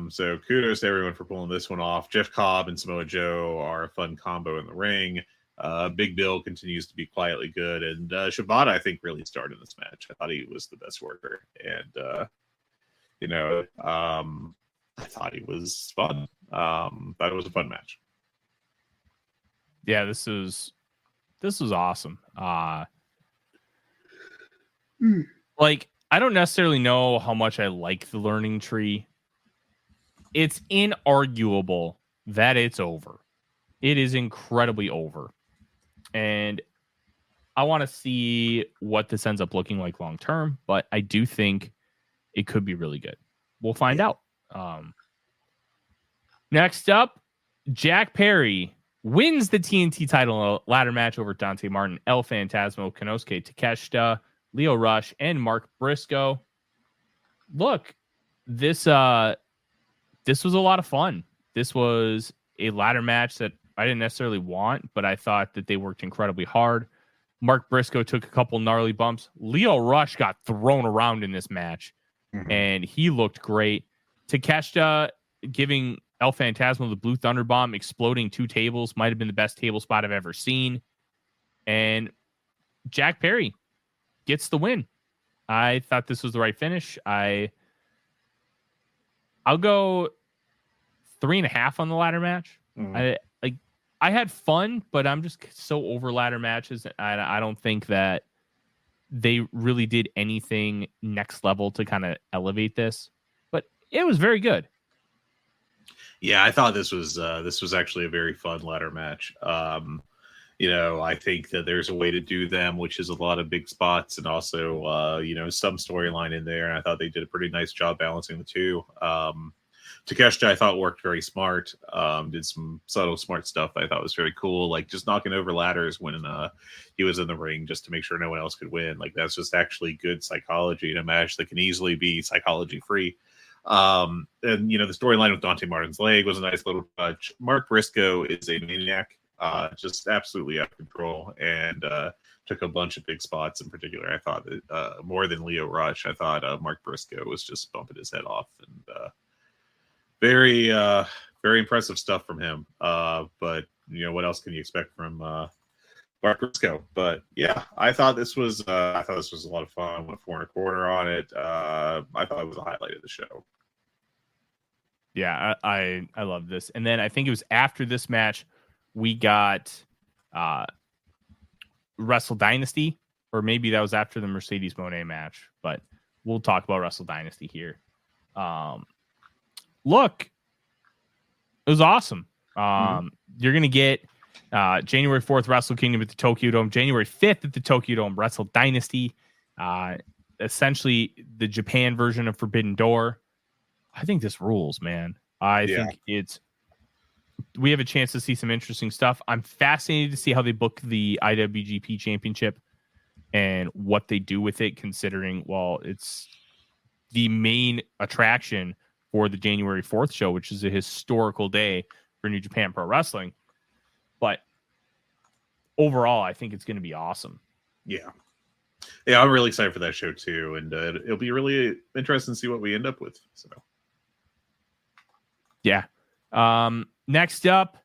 So kudos to everyone for pulling this one off. Jeff Cobb and Samoa Joe are a fun combo in the ring. Big Bill continues to be quietly good, and Shibata, I think, really started this match. I thought he was the best worker, and I thought he was fun. Thought it was a fun match. Yeah, this was awesome. Like, I don't necessarily know how much I like the Learning Tree. It's inarguable that it's over. It is incredibly over. And I want to see what this ends up looking like long term, but I do think it could be really good. We'll find out. Next up, Jack Perry wins the TNT title in a ladder match over Dante Martin, El Phantasmo, Konosuke Takeshita, Leo Rush, and Mark Briscoe. Look, this was a lot of fun. This was a ladder match that I didn't necessarily want, but I thought that they worked incredibly hard. Mark Briscoe took a couple gnarly bumps. Leo Rush got thrown around in this match, and he looked great. Takeshita giving El Phantasmo the Blue Thunder Bomb, exploding 2 tables, might have been the best table spot I've ever seen. And Jack Perry gets the win. I thought this was the right finish. I'll go 3.5 on the ladder match. I had fun, but I'm just so over ladder matches. I don't think that they really did anything next level to kind of elevate this, but it was very good. Yeah, I thought this was actually a very fun ladder match. I think that there's a way to do them, which is a lot of big spots and also, some storyline in there. And I thought they did a pretty nice job balancing the two. Takeshita, I thought, worked very smart, did some subtle, smart stuff I thought was very cool, like just knocking over ladders when he was in the ring just to make sure no one else could win. Like, that's just actually good psychology in a match that can easily be psychology-free. The storyline with Dante Martin's leg was a nice little touch. Mark Briscoe is a maniac, just absolutely out of control, and took a bunch of big spots. In particular, I thought that more than Leo Rush, I thought Mark Briscoe was just bumping his head off, and very impressive stuff from him. But what else can you expect from Mark Briscoe? But yeah, I thought this was a lot of fun. Went 4.25 on it. I thought it was a highlight of the show. Yeah, I love this. And then I think it was after this match we got Wrestle Dynasty, or maybe that was after the Mercedes Moné match, but we'll talk about Wrestle Dynasty here. Look, it was awesome. You're going to get January 4th, Wrestle Kingdom at the Tokyo Dome, January 5th at the Tokyo Dome, Wrestle Dynasty, essentially the Japan version of Forbidden Door. I think this rules, man. I think we have a chance to see some interesting stuff. I'm fascinated to see how they book the IWGP Championship and what they do with it, considering, it's the main attraction for the January 4th show, which is a historical day for New Japan Pro Wrestling. But overall, I think it's going to be awesome. Yeah, I'm really excited for that show too, and it'll be really interesting to see what we end up with. So, yeah. Next up,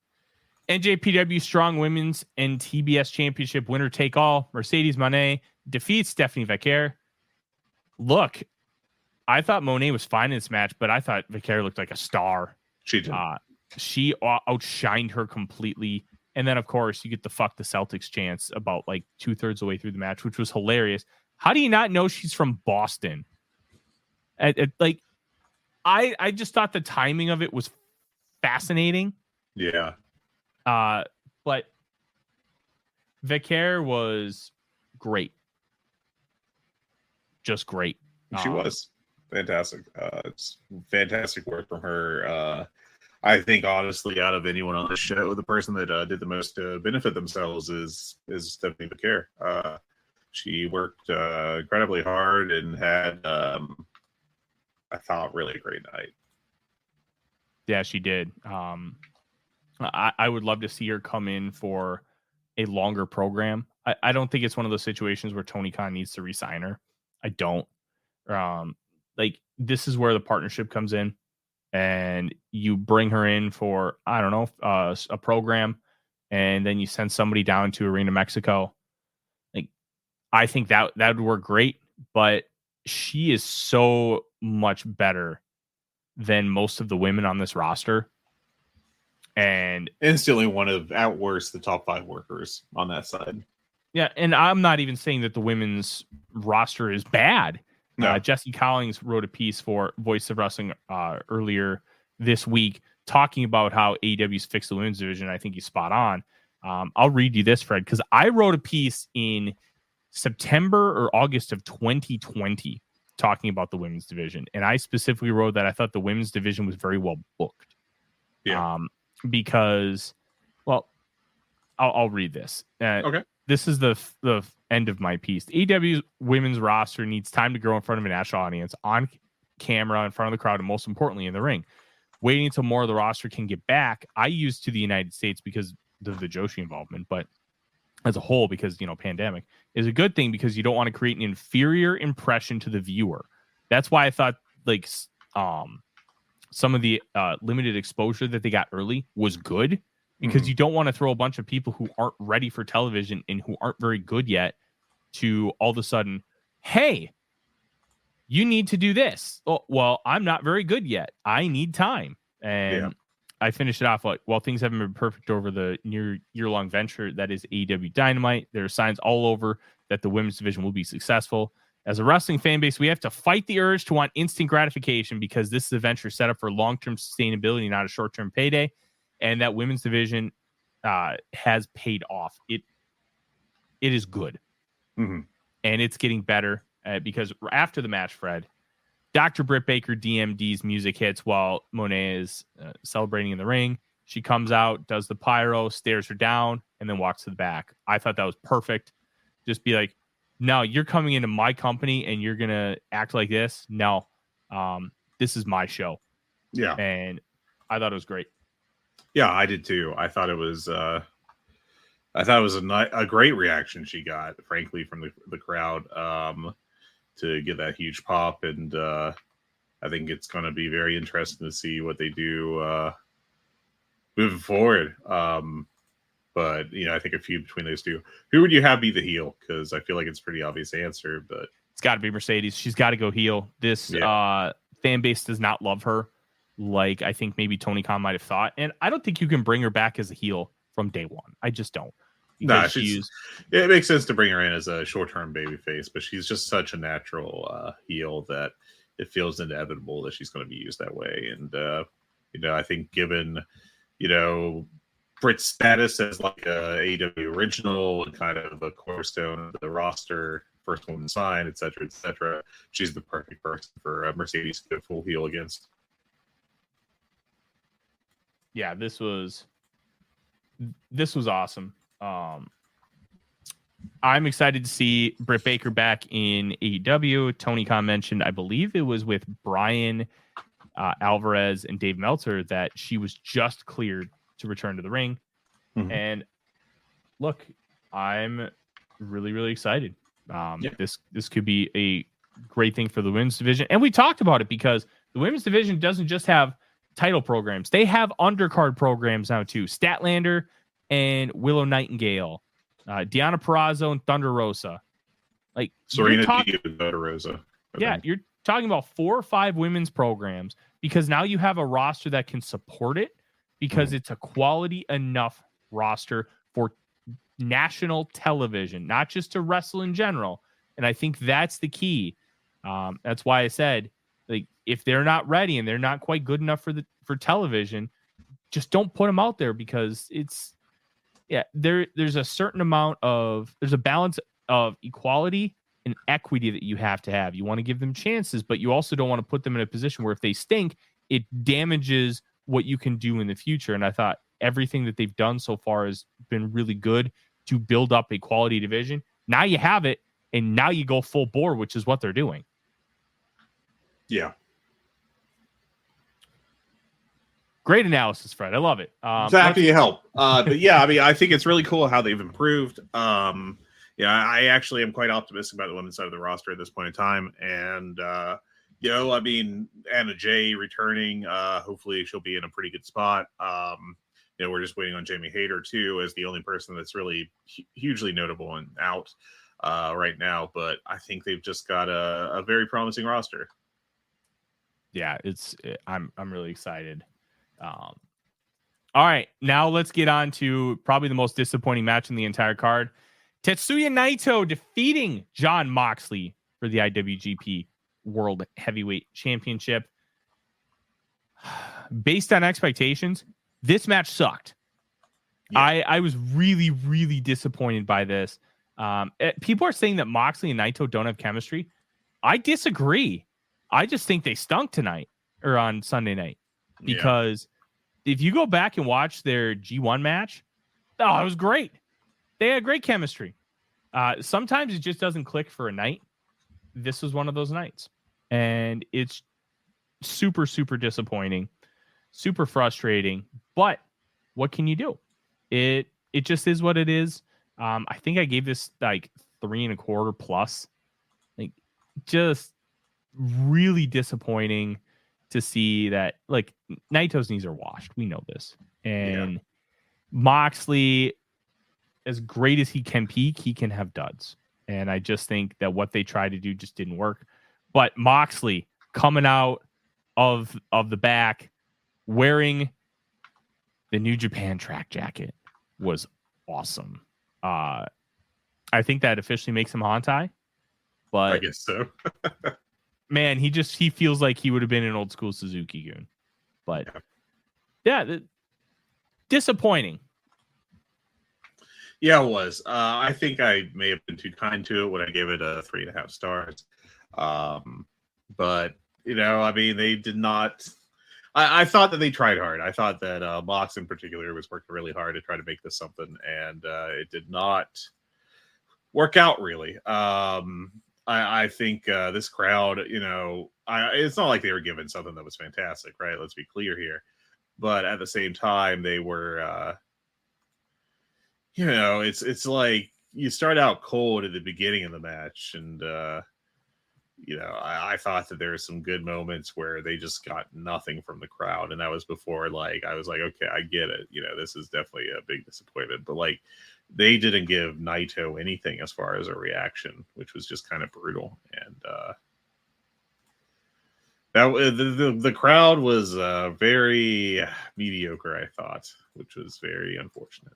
NJPW Strong Women's and TBS Championship winner take all. Mercedes Moné defeats Stephanie Vaquer. Look, I thought Monet was fine in this match, but I thought Vaquer looked like a star. She did. She outshined her completely. And then, of course, you get the fuck the Celtics chance about like 2/3 of the way through the match, which was hilarious. How do you not know she's from Boston? I just thought the timing of it was fascinating. Yeah. But Vaquer was great. Just great. She was. Fantastic. It's fantastic work from her. I think, honestly, out of anyone on the show, the person that did the most to benefit themselves is Stephanie Vaquer. She worked incredibly hard and had, I thought, really a great night. Yeah, she did. I would love to see her come in for a longer program. I don't think it's one of those situations where Tony Khan needs to re-sign her. I don't. This is where the partnership comes in, and you bring her in for, I don't know, a program, and then you send somebody down to Arena Mexico. I think that would work great, but she is so much better than most of the women on this roster. And instantly one of, at worst, the top 5 workers on that side. Yeah, and I'm not even saying that the women's roster is bad. No. Jesse Collins wrote a piece for Voice of Wrestling earlier this week talking about how AEW's fixed the women's division. I think he's spot on. I'll read you this, Fred, because I wrote a piece in September or August of 2020 talking about the women's division. And I specifically wrote that I thought the women's division was very well booked. Yeah. Because, I'll read this. Okay. This is the end of my piece. The AEW's women's roster needs time to grow in front of a national audience, on camera, in front of the crowd, and most importantly, in the ring. Waiting until more of the roster can get back, I used to the United States because of the Joshi involvement, but as a whole, because, pandemic, is a good thing because you don't want to create an inferior impression to the viewer. That's why I thought, some of the limited exposure that they got early was good. because you don't want to throw a bunch of people who aren't ready for television and who aren't very good yet to all of a sudden, hey, you need to do this. Oh, well, I'm not very good yet. I need time. And I finished it off like, well, things haven't been perfect over the year-long venture that is AEW Dynamite. There are signs all over that the women's division will be successful. As a wrestling fan base, we have to fight the urge to want instant gratification because this is a venture set up for long-term sustainability, not a short-term payday. And that women's division has paid off. It is good. And it's getting better because after the match, Fred, Dr. Britt Baker DMD's music hits while Monet is celebrating in the ring. She comes out, does the pyro, stares her down, and then walks to the back. I thought that was perfect. Just be like, no, you're coming into my company and you're going to act like this. No, this is my show. Yeah. And I thought it was great. Yeah, I did too. I thought it was a great reaction she got, frankly, from the crowd to get that huge pop. And I think it's going to be very interesting to see what they do moving forward. But, I think a feud between those two. Who would you have be the heel? Because I feel like it's a pretty obvious answer, but it's got to be Mercedes. She's got to go heel. This fan base does not love her like I think maybe Tony Khan might have thought. And I don't think you can bring her back as a heel from day one. I just don't. No, it makes sense to bring her in as a short-term babyface, but she's just such a natural heel that it feels inevitable that she's going to be used that way. And, I think given, Britt's status as like a AEW original and kind of a cornerstone of the roster, first woman signed, et cetera, she's the perfect person for Mercedes to go full heel against. Yeah, this was awesome. I'm excited to see Britt Baker back in AEW. Tony Khan mentioned, I believe it was with Brian Alvarez and Dave Meltzer, that she was just cleared to return to the ring. And look, I'm really, really excited. This could be a great thing for the women's division. And we talked about it because the women's division doesn't just have title programs. They have undercard programs now too. Statlander and Willow Nightingale, Deonna Purrazzo and Thunder Rosa. Like Serena Deeb and Thunder Rosa. You're talking about 4 or 5 women's programs because now you have a roster that can support it because it's a quality enough roster for national television, not just to wrestle in general. And I think that's the key. That's why I said, like, if they're not ready and they're not quite good enough for television, just don't put them out there because there's a certain amount there's a balance of equality and equity that you have to have. You want to give them chances, but you also don't want to put them in a position where if they stink, it damages what you can do in the future. And I thought everything that they've done so far has been really good to build up a quality division. Now you have it, and now you go full bore, which is what they're doing. Yeah. Great analysis, Fred. I love it. Happy to help. But yeah, I mean, I think it's really cool how they've improved. I actually am quite optimistic about the women's side of the roster at this point in time. And, I mean, Anna Jay returning, hopefully she'll be in a pretty good spot. We're just waiting on Jamie Hayter too, as the only person that's really hugely notable and out right now. But I think they've just got a very promising roster. Yeah, I'm really excited. All right, now let's get on to probably the most disappointing match in the entire card. Tetsuya Naito defeating Jon Moxley for the IWGP World Heavyweight Championship. Based on expectations, this match sucked. Yeah. I was really, really disappointed by this. People are saying that Moxley and Naito don't have chemistry. I disagree. I just think they stunk tonight or on Sunday night. Because if you go back and watch their G1 match, it was great. They had great chemistry. Sometimes it just doesn't click for a night. This was one of those nights. And it's super, super disappointing, super frustrating. But what can you do? It just is what it is. I think I gave this like 3.25 plus. Like, just really disappointing to see that, like, Naito's knees are washed. We know this. And Moxley, as great as he can peak, he can have duds. And I just think that what they tried to do just didn't work. But Moxley coming out of the back wearing the New Japan track jacket was awesome. I think that officially makes him Hantai. But I guess so. man, he feels like he would have been an old school Suzuki-gun. But yeah, disappointing. Yeah, it was. I think I may have been too kind to it when I gave it 3.5 stars. But I mean, they did not. I thought that they tried hard. I thought that Mox in particular was working really hard to try to make this something, and it did not work out really. I think this crowd, it's not like they were given something that was fantastic, right? Let's be clear here. But at the same time, they were. It's like you start out cold at the beginning of the match, and I thought that there were some good moments where they just got nothing from the crowd, and that was before I was like, okay, I get it. This is definitely a big disappointment, but they didn't give Naito anything as far as a reaction, which was just kind of brutal, and the crowd was very mediocre, I thought, which was very unfortunate.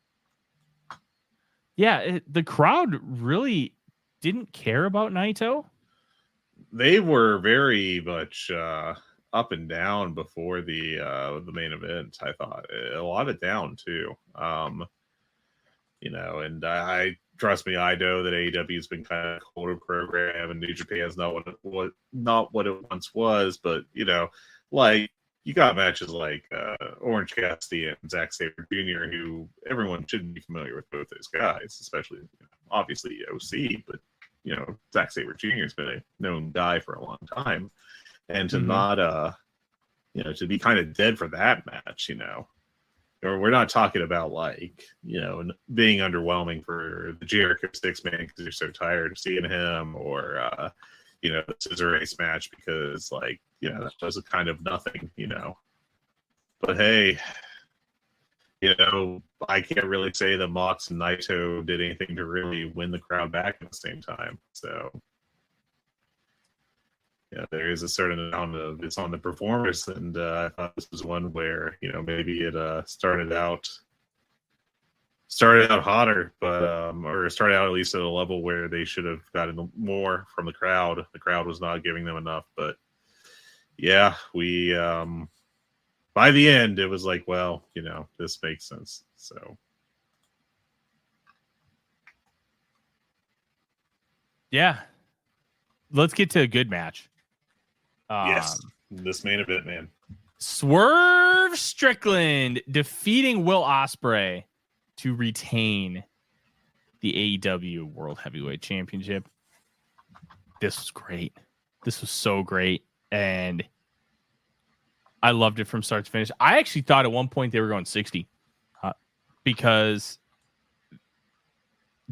Yeah, the crowd really didn't care about Naito. They were very much up and down before the main event. I thought a lot of down too. And I trust me, I know that AEW has been kind of a colder program, and New Japan is not what it once was. But you got matches like Orange Cassidy and Zack Sabre Jr., who everyone should be familiar with both those guys, especially obviously OC, but Zack Sabre Jr. has been a known guy for a long time, and to not to be kind of dead for that match, or we're not talking about being underwhelming for the Jericho 6-man because you're so tired of seeing him, or the scissor race match because that was a kind of nothing, but hey, I can't really say that Mox and Naito did anything to really win the crowd back at the same time. So there is a certain amount of it's on the performers, and I thought this was one where maybe it started out hotter, but or started out at least at a level where they should have gotten more from the crowd. The crowd was not giving them enough, but yeah, we by the end it was like, well, this makes sense. So yeah, let's get to a good match. Yes, this main event, man. Swerve Strickland defeating Will Ospreay to retain the AEW World Heavyweight Championship. This was great. This was so great. And I loved it from start to finish. I actually thought at one point they were going 60 because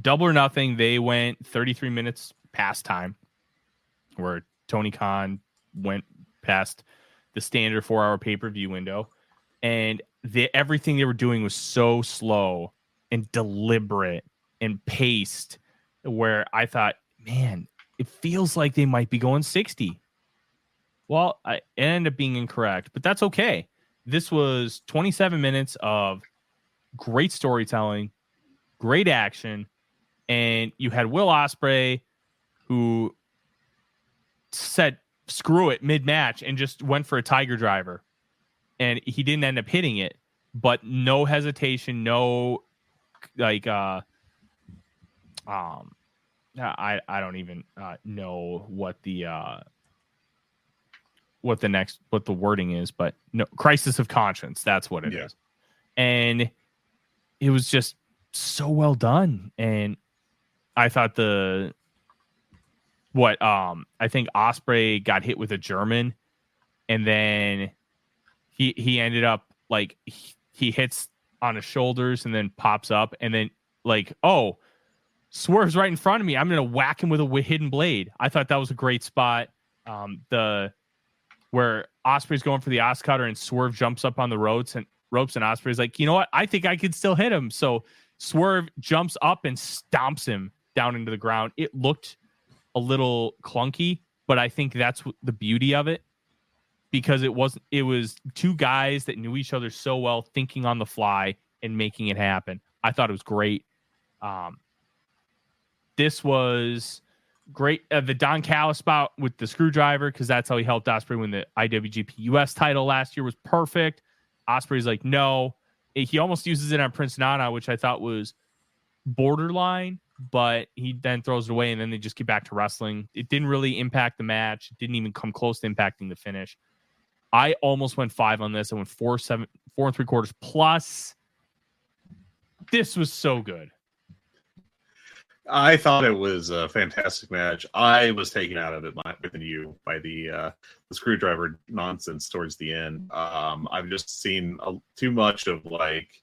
Double or Nothing, they went 33 minutes past time, where Tony Khan went past the standard 4-hour pay-per-view window. And everything they were doing was so slow and deliberate and paced, where I thought, man, it feels like they might be going 60. Well, I ended up being incorrect, but that's okay. This was 27 minutes of great storytelling, great action, and you had Will Ospreay, who said, screw it, mid-match, and just went for a Tiger Driver. And he didn't end up hitting it, but no hesitation, no I don't even know what the wording is, but no, crisis of conscience. That's what it is. And it was just so well done. And I thought I think Ospreay got hit with a German, and then he ended up he hits on his shoulders and then pops up, and then Swerve's right in front of me. I'm going to whack him with a hidden blade. I thought that was a great spot. Where Ospreay's going for the Os Cutter and Swerve jumps up on the ropes ropes, and Ospreay's like, you know what? I think I could still hit him. So Swerve jumps up and stomps him down into the ground. It looked a little clunky, but I think that's the beauty of it, because it was two guys that knew each other so well, thinking on the fly and making it happen. I thought it was great. This was great. The Don Callis spot with the screwdriver, because that's how he helped Ospreay win the IWGP US title last year, was perfect. Ospreay's like, no. He almost uses it on Prince Nana, which I thought was borderline, but he then throws it away, and then they just get back to wrestling. It didn't really impact the match. It didn't even come close to impacting the finish. I almost went 5 on this. I went 4 3/4 plus. This was so good. I thought it was a fantastic match. I was taken out of it within you by the screwdriver nonsense towards the end. I've just seen too much of, like,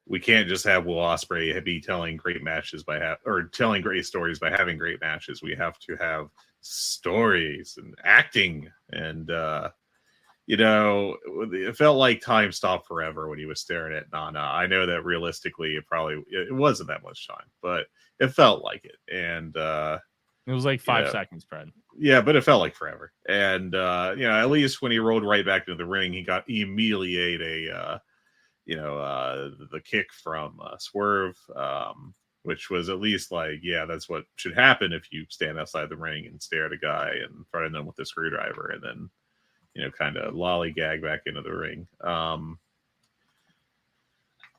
we can't just have Will Ospreay be telling great matches telling great stories by having great matches. We have to have stories and acting, and it felt like time stopped forever when he was staring at Nana. I know that realistically, it wasn't that much time, but it felt like it. And it was like 5 seconds, Fred. Yeah, but it felt like forever. And at least when he rolled right back into the ring, he immediately ate the kick from Swerve, which was at least like, yeah, that's what should happen if you stand outside the ring and stare at a guy and threaten them with a screwdriver, and then kind of lollygag back into the ring.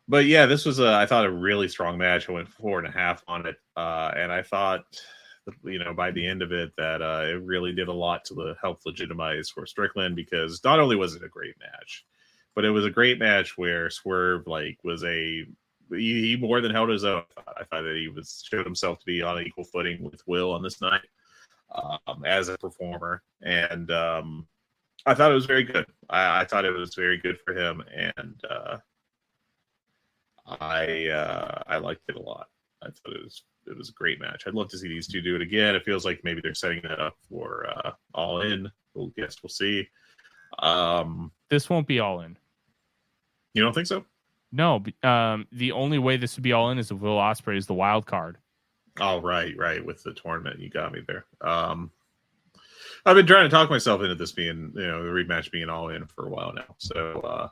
But yeah, this was I thought a really strong match. I went 4.5 on it, and I thought, by the end of it, that it really did a lot to help legitimize for Strickland, because not only was it a great match, but it was a great match where Swerve he more than held his own. I thought that he showed himself to be on equal footing with Will on this night as a performer, and I thought it was very good. I thought it was very good for him, and I liked it a lot. I thought it was a great match. I'd love to see these two do it again. It feels like maybe they're setting that up for All In. We'll see. This won't be All In. You don't think so? No. The only way this would be All In is if Will Ospreay is the wild card. Oh, right. With the tournament, you got me there. I've been trying to talk myself into this being, the rematch being All In for a while now. So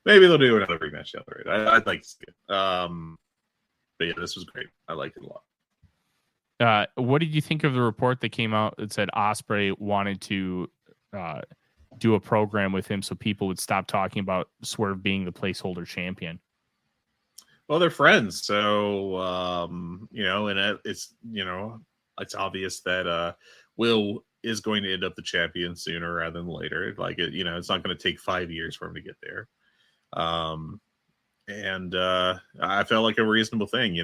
maybe they'll do another rematch down the road. I'd like to see it. But yeah, this was great. I liked it a lot. What did you think of the report that came out that said Ospreay wanted to do a program with him so people would stop talking about Swerve being the placeholder champion? Well, they're friends, so and it's obvious that Will is going to end up the champion sooner rather than later. Like it's not going to take 5 years for him to get there. And I felt like a reasonable thing.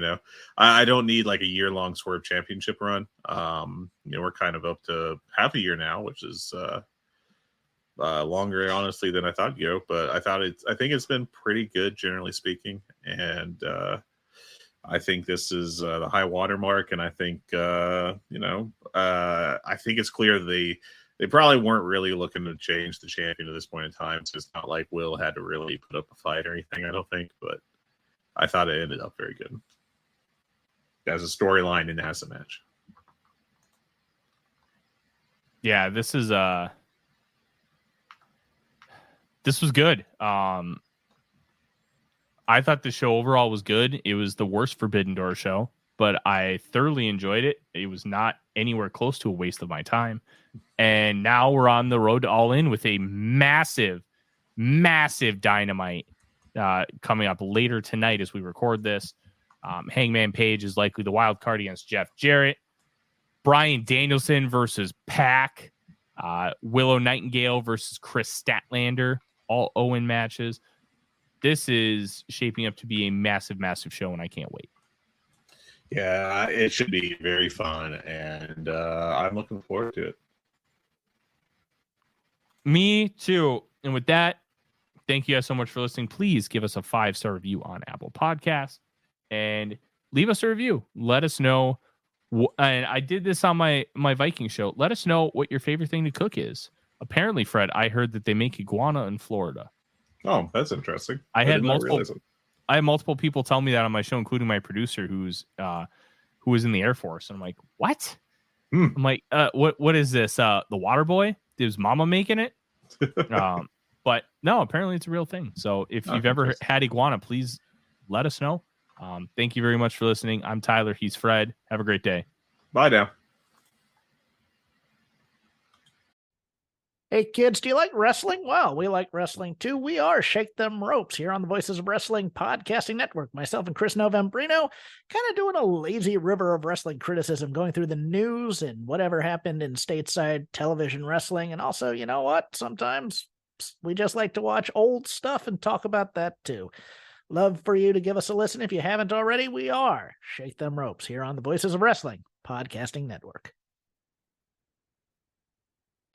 I don't need like a year-long Swerve championship run. We're kind of up to half a year now, which is longer, honestly, than I thought. But I think it's been pretty good, generally speaking. And I think this is the high water mark, and I think I think it's clear they probably weren't really looking to change the champion at this point in time. So it's not like Will had to really put up a fight or anything, I don't think. But I thought it ended up very good as a storyline and as a match. Yeah, this was good. I thought the show overall was good. It was the worst Forbidden Door show, but I thoroughly enjoyed it. It was not anywhere close to a waste of my time. And now we're on the road to All In with a massive, massive Dynamite coming up later tonight as we record this. Hangman Page is likely the wild card against Jeff Jarrett. Bryan Danielson versus Pac. Willow Nightingale versus Chris Statlander. All Owen matches. This is shaping up to be a massive, massive show, and I can't wait. Yeah, it should be very fun, and I'm looking forward to it. Me too. And with that, thank you guys so much for listening. Please give us a 5-star review on Apple Podcasts and leave us a review. Let us know. And I did this on my Viking show. Let us know what your favorite thing to cook is. Apparently, Fred, I heard that they make iguana in Florida. Oh, that's interesting. I had did not multiple. realize it. I had multiple people tell me that on my show, including my producer, who was in the Air Force. And I'm like, what? I'm like, what is this? The Water Boy? Is Mama making it? But no, apparently it's a real thing. So if you've ever had iguana, please let us know. Thank you very much for listening. I'm Tyler. He's Fred. Have a great day. Bye now. Hey kids, do you like wrestling? Well, we like wrestling too. We are Shake Them Ropes here on the Voices of Wrestling Podcasting Network. Myself and Chris Novembrino kind of doing a lazy river of wrestling criticism, going through the news and whatever happened in stateside television wrestling. And also, you know what? Sometimes we just like to watch old stuff and talk about that too. Love for you to give us a listen. If you haven't already, we are Shake Them Ropes here on the Voices of Wrestling Podcasting Network.